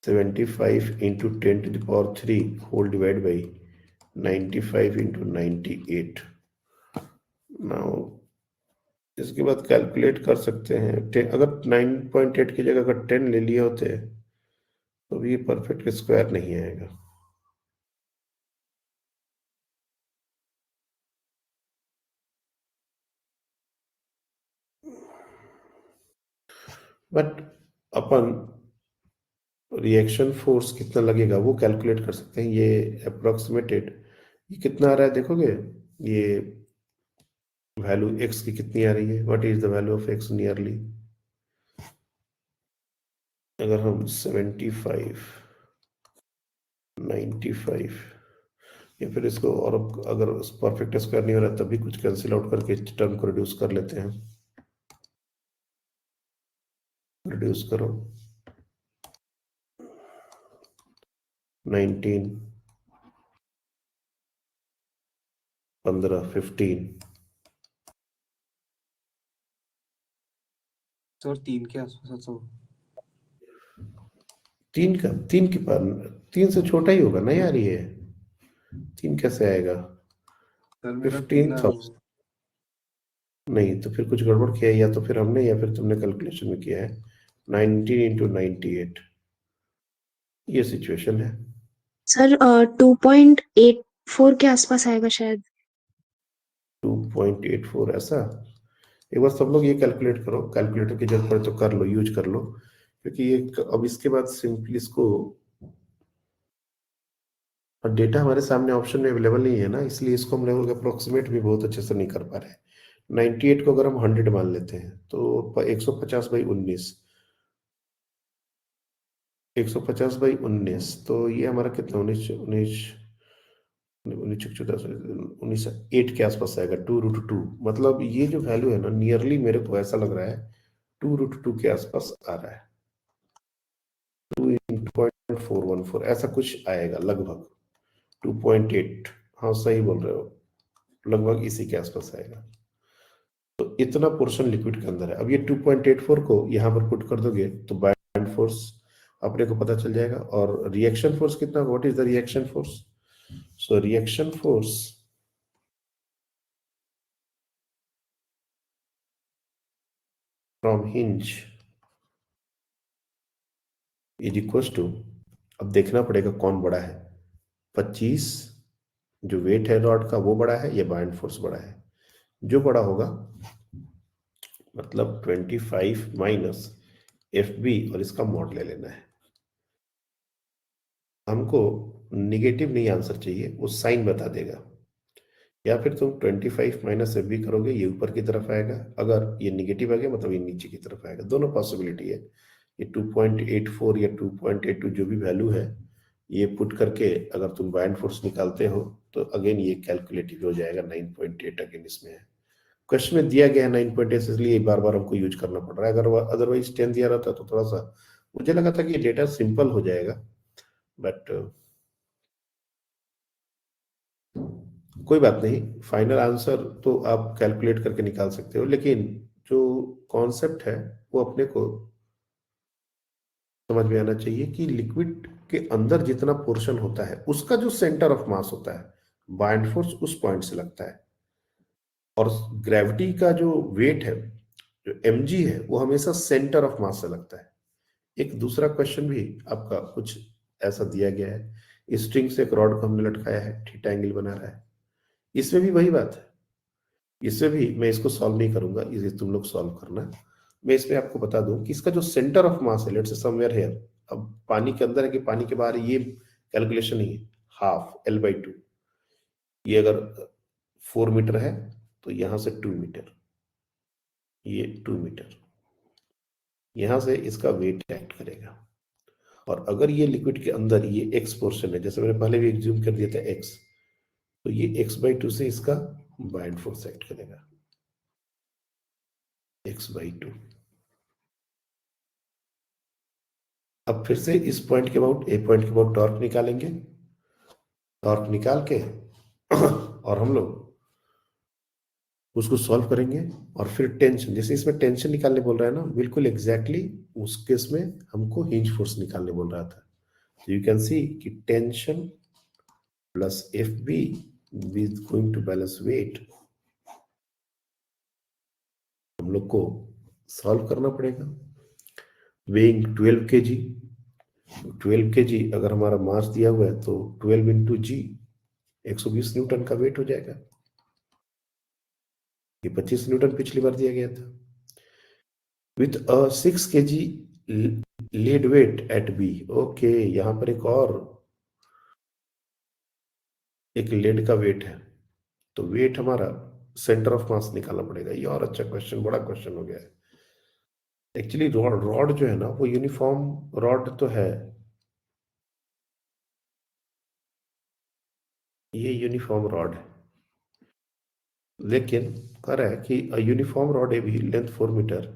75 into 10 to the power 3 whole divided by 95 into 98। Now इसके बाद कैलकुलेट कर सकते हैं। अगर 9.8 की जगह अगर 10 ले लिए होते तो भी ये परफेक्ट स्क्वायर नहीं आएगा। बट अपन रिएक्शन फोर्स कितना लगेगा वो कैलकुलेट कर सकते हैं। ये अप्रोक्सीमेटेड ये कितना आ रहा है देखोगे, ये वैल्यू x की कितनी आ रही है, what is the value of x nearly. अगर हम 75 95 या फिर इसको और अगर परफेक्ट स्क्वायर नहीं हो रहा तभी कुछ कैंसिल आउट करके टर्म को रिड्यूस कर लेते हैं। रिड्यूस करो 19 15 15 सर 3 के आसपास तो 3 के पार 3 से छोटा ही होगा ना यार, ये 3 कैसे आएगा। सर मेरा 15,000 नहीं तो फिर कुछ गड़बड़ किया है, या तो फिर हमने या फिर तुमने कैलकुलेशन में किया है। 19 into 98 ये सिचुएशन है। सर 2.84 के आसपास आएगा शायद। 2.84 ऐसा। एक बार सब लोग ये कैलकुलेट करो, कैलकुलेटर की जरूरत पड़े तो कर लो, यूज कर लो, क्योंकि ये अब इसके बाद सिंपली इसको, और डेटा हमारे सामने ऑप्शन में अवेलेबल नहीं है ना, इसलिए इसको हम लोग अप्रोक्सीमेट भी बहुत अच्छे से नहीं कर पा रहे। 98 को अगर हम 100 मान लेते हैं तो 150 बाई 19, 150 बाई 19 तो ये हमारा कितना 19 8 के आसपास आएगा। 2√2 मतलब ये जो वैल्यू है ना, नियरली मेरे को ऐसा लग रहा है 2√2 के आसपास आ रहा है। 2.414 ऐसा कुछ आएगा लगभग। 2.8 हाँ सही बोल रहे हो, लगभग इसी के आसपास आएगा। तो इतना पोर्शन लिक्विड के अंदर है। अब ये 2.84 को यहाँ पर पुट कर दोगे तो बाइंड फोर्स अपने को पता चल जाएगा। और रिएक्शन फोर्स कितना, what is the reaction force. So reaction force from hinge is equal to, अब देखना पड़ेगा कौन बड़ा है। 25 जो वेट है रॉड का वो बड़ा है या बाइंड फोर्स बड़ा है। जो बड़ा होगा मतलब 25 माइनस FB और इसका मॉड ले लेना है। हमको निगेटिव नहीं आंसर चाहिए, वो साइन बता देगा। या फिर तुम 25 माइनस एफ बी करोगे, ये ऊपर की तरफ आएगा, अगर ये निगेटिव आ गया मतलब ये नीचे की तरफ आएगा। दोनों पॉसिबिलिटी है। ये 2.84 या 2.82 जो भी वैल्यू है, ये पुट करके अगर तुम बाइंड फोर्स निकालते हो तो अगेन ये कैलकुलेटिव हो जाएगा। 9.8 अगेन इसमें है, क्वेश्चन में दिया गया है 9.8, इसलिए बार बार हमको यूज करना पड़ रहा है। अगर अदरवाइज 10 दिया रहता तो थोड़ा सा मुझे लगा था कि डेटा सिंपल हो जाएगा, बट कोई बात नहीं। फाइनल आंसर तो आप कैलकुलेट करके निकाल सकते हो, लेकिन जो कॉन्सेप्ट है वो अपने को समझ में आना चाहिए कि लिक्विड के अंदर जितना पोर्शन होता है उसका जो सेंटर ऑफ मास होता है, बाइंड फोर्स उस पॉइंट से लगता है, और ग्रेविटी का जो वेट है, जो mg है, वो हमेशा सेंटर ऑफ मास से लगता है। एक दूसरा क्वेश्चन भी आपका कुछ ऐसा दिया गया है, स्ट्रिंग से एक रॉड को हमने लटकाया है, थीटा एंगल बना रहा है, इसमें भी वही बात है। इसमें भी मैं इसको सॉल्व नहीं करूंगा, इसे तुम लोग सॉल्व करना। मैं इसमें आपको बता दूं कि इसका जो सेंटर ऑफ मास है, लेट्स से समवेयर हियर, अब पानी के अंदर है कि पानी के बाहर, ये कैलकुलेशन नहीं है। हाफ L/2, ये अगर 4 मीटर है तो यहां से 2 मीटर, ये 2 मीटर, यहां से इसका वेट एक्ट करेगा। और अगर ये लिक्विड के अंदर ये x पोर्शन है, जैसे मैंने पहले भी एग्ज्यूम कर दिया था x, तो ये x/2 से इसका बाइंड फोर्स एक्ट करेगा, x/2। अब फिर से इस पॉइंट के अबाउट, ए पॉइंट के अबाउट टॉर्क निकालेंगे। टॉर्क निकाल के और हम लोग उसको सॉल्व करेंगे, और फिर टेंशन, जैसे इसमें टेंशन निकालने बोल रहा है ना, बिल्कुल एग्जैक्टली उस केस में हमको हिंज फोर्स निकालने बोल रहा था। तो यू कैन सी कि tension plus F B is going to balance weight, हम लोग को सॉल्व करना पड़ेगा। वेइंग 12 kg, 12 kg अगर हमारा मास दिया हुआ है तो 12 इंटू जी, 120 न्यूटन का वेट हो जाएगा। ये 25 न्यूटन पिछली बार दिया गया था। With a 6 kg lead weight at B, okay, यहां पर एक लेड का वेट है, तो वेट हमारा सेंटर ऑफ मास निकालना पड़ेगा। ये और अच्छा क्वेश्चन, बड़ा क्वेश्चन हो गया है। एक्चुअली रॉड जो है ना, वो यूनिफॉर्म रॉड तो है, ये यूनिफॉर्म रॉड है, लेकिन कह रहा है कि यूनिफॉर्म रॉड ए भी length 4 metre,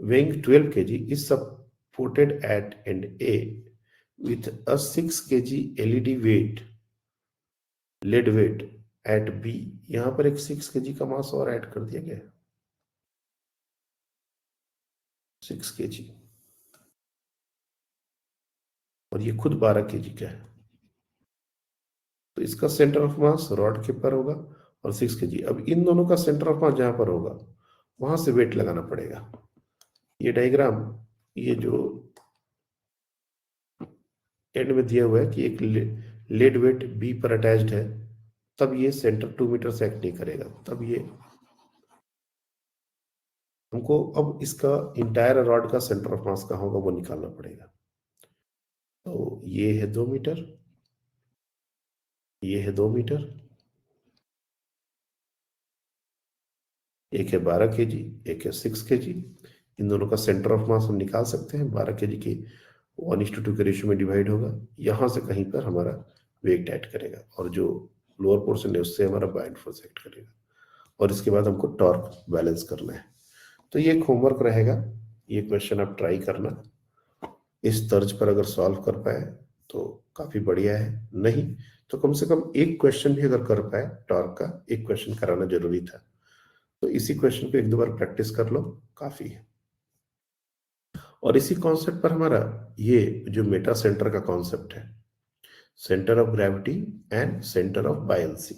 weighing 12 kg is supported at end A with a 6 kg LED weight, lead weight at B। यहां पर एक 6 kg का मास और ऐड कर दिया गया है, 6 kg, और ये खुद 12 kg का है। तो इसका सेंटर ऑफ मास रॉड के पर होगा और 6 kg। अब इन दोनों का सेंटर ऑफ मास जहां पर होगा वहां से वेट लगाना पड़ेगा। ये डायग्राम, ये जो एंड में दिया हुआ है कि एक लेड वेट बी पर अटैच्ड है, तब ये सेंटर 2 मीटर से एक्ट नहीं करेगा, तब ये हमको अब इसका इंटायर रॉड का सेंटर ऑफ मास कहाँ होगा वो निकालना पड़ेगा। तो ये है 2 मीटर, ये है 2 मीटर, एक है 12 kg, एक है 6 kg। इन दोनों का सेंटर ऑफ मास हम निकाल सकते हैं। 12 kg की 1:2 के रेशियो में डिवाइड होगा, यहां से कहीं पर हमारा वेट ऐड करेगा, और जो लोअर पोर्शन है उससे हमारा बाइंड फोर्स एक्ट करेगा, और इसके बाद हमको टॉर्क बैलेंस करना है। तो ये एक होमवर्क रहेगा, ये क्वेश्चन आप ट्राई करना। इस तर्ज पर अगर सॉल्व कर पाए तो काफी बढ़िया है, नहीं तो कम से कम एक क्वेश्चन भी अगर कर पाए टॉर्क का, एक क्वेश्चन कराना जरूरी था। तो इसी क्वेश्चन को 1-2 बार प्रैक्टिस कर लो, काफी है। और इसी कॉन्सेप्ट पर हमारा ये जो मेटा सेंटर का कॉन्सेप्ट है, centre of gravity and centre of buoyancy,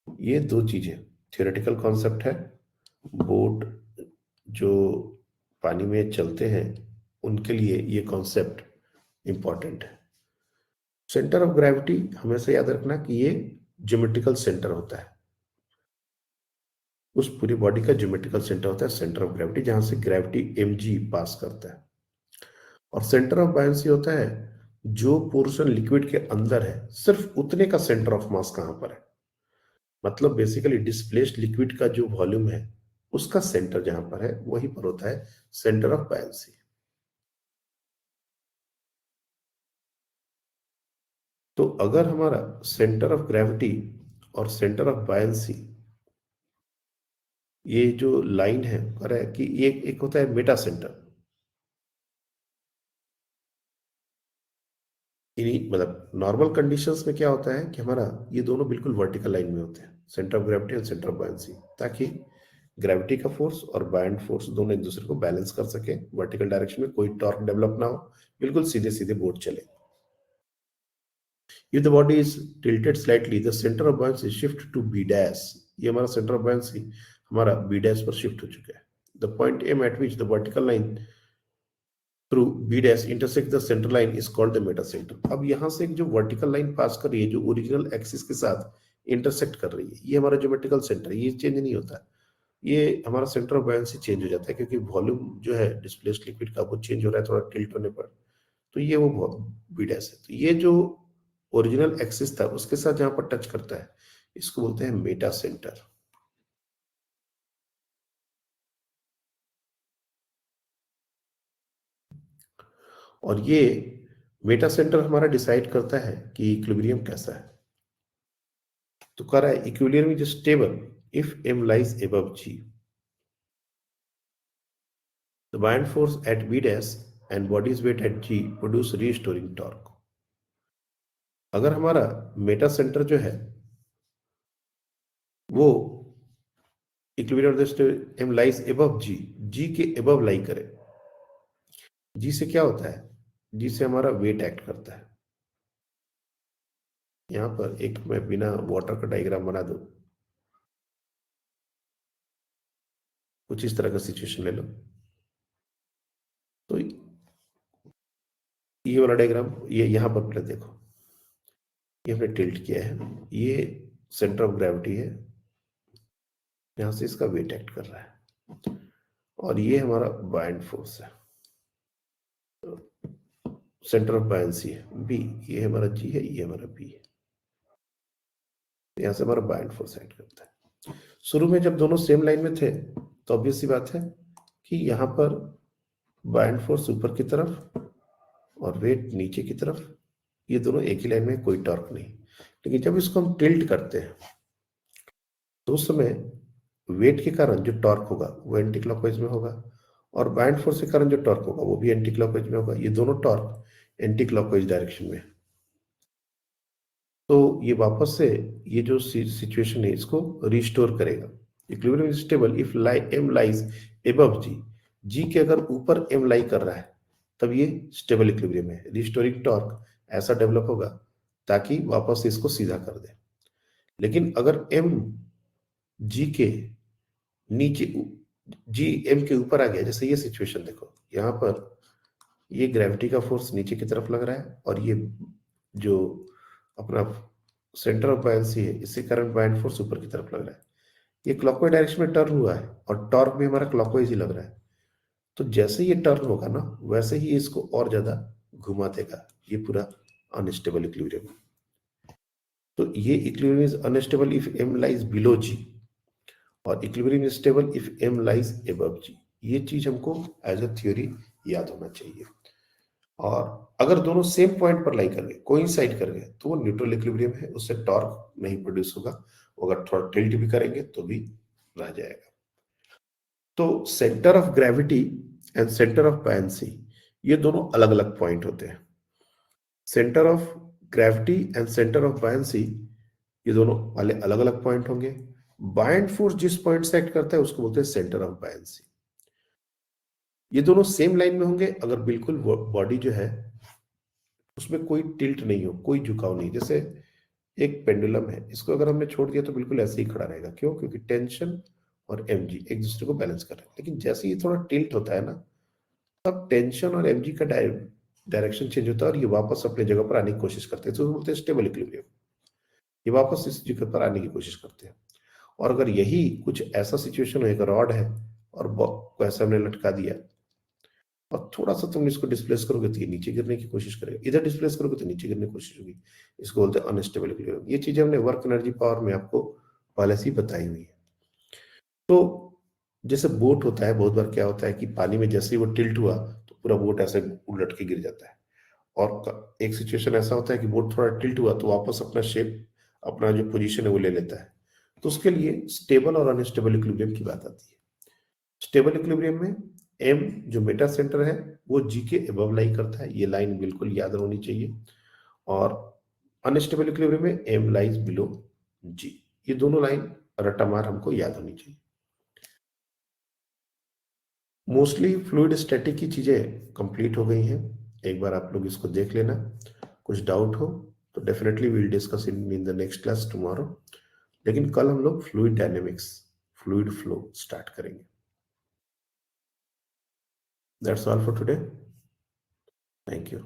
ये दो चीजें थियोरेटिकल कॉन्सेप्ट है। बोट जो पानी में चलते हैं उनके लिए ये कॉन्सेप्ट इंपॉर्टेंट है। सेंटर ऑफ ग्रेविटी हमेशा याद रखना कि ये ज्योमेट्रिकल सेंटर होता है, उस पूरी बॉडी का ज्योमेट्रिकल सेंटर होता है सेंटर ऑफ ग्रेविटी, जहां से ग्रेविटी mg पास करता है। और सेंटर ऑफ बायंसी होता है जो पोर्शन लिक्विड के अंदर है, सिर्फ उतने का सेंटर ऑफ मास कहां पर है। मतलब बेसिकली डिस्प्लेस्ड लिक्विड का जो वॉल्यूम है उसका सेंटर जहां पर है वहीं पर होता है सेंटर ऑफ बायंसी। तो अगर हमारा सेंटर ऑफ ग्रेविटी और सेंटर ऑफ बायंसी ये जो लाइन है कह रहा है कि एक होता है मेटा सेंटर, इन्हीं मतलब नॉर्मल कंडीशंस में क्या होता है कि हमारा ये दोनों बिल्कुल वर्टिकल लाइन में होते हैं, सेंटर ऑफ ग्रेविटी और सेंटर ऑफ बायंसी, ताकि ग्रेविटी का फोर्स और बायंड फोर्स दोनों एक दूसरे को बैलेंस कर सके, वर्टिकल डायरेक्शन में कोई टॉर्क डेवलप ना हो, बिल्कुल सीधे सीधे बोर्ड चले। If the body is tilted slightly, the center of buoyancy shift to B dash. ये हमारा center of buoyancy हमारा B dash पर shift हो चुका है। The point M at which the vertical line through B dash intersect the center line is called the meta center. अब यहाँ से एक जो vertical line पास कर रही है, जो ओरिजिनल एक्सिस के साथ इंटरसेक्ट कर रही है, ये हमारा ज्योमेट्रिकल सेंटर है, ये चेंज नहीं होता। ये हमारा सेंटर ऑफ बायंसी चेंज हो जाता है क्योंकि वॉल्यूम जो है डिस्प्लेस्ड लिक्विड का वो चेंज हो रहा है थोड़ा टिल्ट होने पर, तो ये वो B dash है। तो ये जो ओरिजिनल एक्सिस था उसके साथ जहां पर टच करता है इसको बोलते हैं मेटा सेंटर। और ये मेटा सेंटर हमारा डिसाइड करता है कि इक्विलिब्रियम कैसा है। तो कह रहा है equilibrium is stable if m lies above g. The buoyant force at B dash and body's weight at g produce restoring torque. अगर हमारा मेटा सेंटर जो है वो equilibrium m lies above g, g के above लाई करे, g से क्या होता है, g से हमारा वेट एक्ट करता है। यहां पर एक मैं बिना वाटर का डायग्राम बना दूं, कुछ इस तरह का सिचुएशन ले लो। तो ये वाला डायग्राम, ये यहां पर पहले देखो, ये हमने टिल्ट किया है, ये सेंटर ऑफ ग्रेविटी है, यहां से इसका वेट एक्ट कर रहा है, और ये हमारा बायंड फोर्स है, सेंटर ऑफ बायंसी है बी, ये हमारा जी है, ये हमारा बी है, यहां से हमारा बायंड फोर्स एक्ट करता है। शुरू में जब दोनों सेम लाइन में थे तो ऑब्वियस सी बात है कि यहां पर बायंड फोर्स ऊपर की तरफ और वेट नीचे की तरफ, ये दोनों एक ही लाइन में, कोई टॉर्क नहीं। लेकिन जब इसको हम टिल्ट करते हैं तो उस समय वेट के कारण जो टॉर्क होगा वो एंटी क्लॉकवाइज में होगा, और बायंड फोर्स के कारण जो टॉर्क होगा वो भी एंटी क्लॉकवाइज में होगा। ये दोनों टॉर्क एंटी क्लॉकवाइज डायरेक्शन में। तो ये वापस से ये जो सिचुएशन है इसको रिस्टोर करेगा। Equilibrium is stable if m lies above g. g के अगर ऊपर m लाई कर रहा है तब ये स्टेबल इक्विलिब्रियम है। रिस्टोरिंग टॉर्क ऐसा डेवलप होगा ताकि वापस इसको सीधा कर दे। लेकिन अगर m g के नीचे, g m के ऊपर आ गया, जैसे ये सिचुएशन देखो, यहाँ पर ये ग्रेविटी का फोर्स नीचे की तरफ लग रहा है और ये जो अपना सेंटर ऑफ बायंसी है इसके कारण बायंड फोर्स ऊपर की तरफ लग रहा है। ये क्लॉकवाइज डायरेक्शन में टर्न हुआ है और टॉर्क भी हमारा क्लॉकवाइज ही लग रहा है। तो जैसे ये टर्न होगा ना वैसे ही इसको और ज्यादा घुमा देगा, ये पूरा अनस्टेबल इक्विलिब्रियम। तो ये equilibrium is unstable if m lies below g और equilibrium is stable if m lies above g। ये चीज हमको एज अ थ्योरी याद होना चाहिए। और अगर दोनों सेम पॉइंट पर लाई कर गए, कोइंसाइड कर गए, तो वो न्यूट्रल इक्विलिब्रियम है, उससे टॉर्क नहीं प्रोड्यूस होगा। अगर थोड़ा टिल्ट भी करेंगे तो भी रह जाएगा। तो centre of gravity and centre of buoyancy ये दोनों अलग अलग पॉइंट होते हैं। Centre of gravity and centre of buoyancy ये दोनों वाले अलग अलग पॉइंट होंगे। बायंड फोर्स जिस पॉइंट से एक्ट करता है उसको बोलते हैं सेंटर ऑफ बायंसी। ये दोनों सेम लाइन में होंगे अगर बिल्कुल बॉडी जो है उसमें कोई टिल्ट नहीं हो, कोई झुकाव नहीं। जैसे एक पेंडुलम है, इसको अगर हमने छोड़ दिया तो बिल्कुल ऐसे ही खड़ा रहेगा। क्यों? क्योंकि टेंशन और mg एक दूसरे को बैलेंस कर रहे हैं। लेकिन जैसे ये थोड़ा टिल्ट होता है ना, तब टेंशन और mg का डायरेक्शन चेंज होता है और ये वापस अपने जगह पर आने की कोशिश करते हैं। तो बोलते हैं स्टेबल इक्विलिब्रियम। ये वापस इस जगह पर आने की कोशिश करते हैं। और अगर यही कुछ ऐसा सिचुएशन हो, एक रॉड है और को ऐसा हमने लटका दिया और थोड़ा सा तुम इसको डिस्प्लेस करोगे तो ये नीचे गिरने की कोशिश करेगा, इधर डिस्प्लेस करोगे तो नीचे गिरने की कोशिश होगी। इसको बोलते हैं अनस्टेबल इक्विलिब्रियम। ये चीजें हमने वर्क एनर्जी पावर में आपको पॉलिसी बताई हुई है। तो जैसे बोट होता है, बहुत बार क्या होता है कि पानी में जैसे ही वो टिल्ट हुआ तो पूरा बोट ऐसे उलट के गिर जाता है, और एक सिचुएशन ऐसा होता है कि बोट थोड़ा टिल्ट हुआ तो वापस अपना शेप, अपना जो पोजीशन है वो ले लेता है। तो उसके लिए स्टेबल और अनस्टेबल इक्विलिब्रियम की बात आती है। स्टेबल इक्विलिब्रियम में एम जो मेटा सेंटर है वो जी के अबव लाई करता है, ये लाइन बिल्कुल याद होनी चाहिए। और अनस्टेबल इक्विलिब्रियम में एम लाइज बिलो जी, ये दोनों लाइन रटामार हमको याद होनी चाहिए। मोस्टली फ्लूइड स्टैटिक की चीजें कंप्लीट हो गई हैं, एक बार आप लोग इसको देख लेना। कुछ डाउट हो तो definitely will discuss in the next class tomorrow, लेकिन कल हम लोग fluid dynamics, fluid flow start करेंगे। That's all for today, thank you.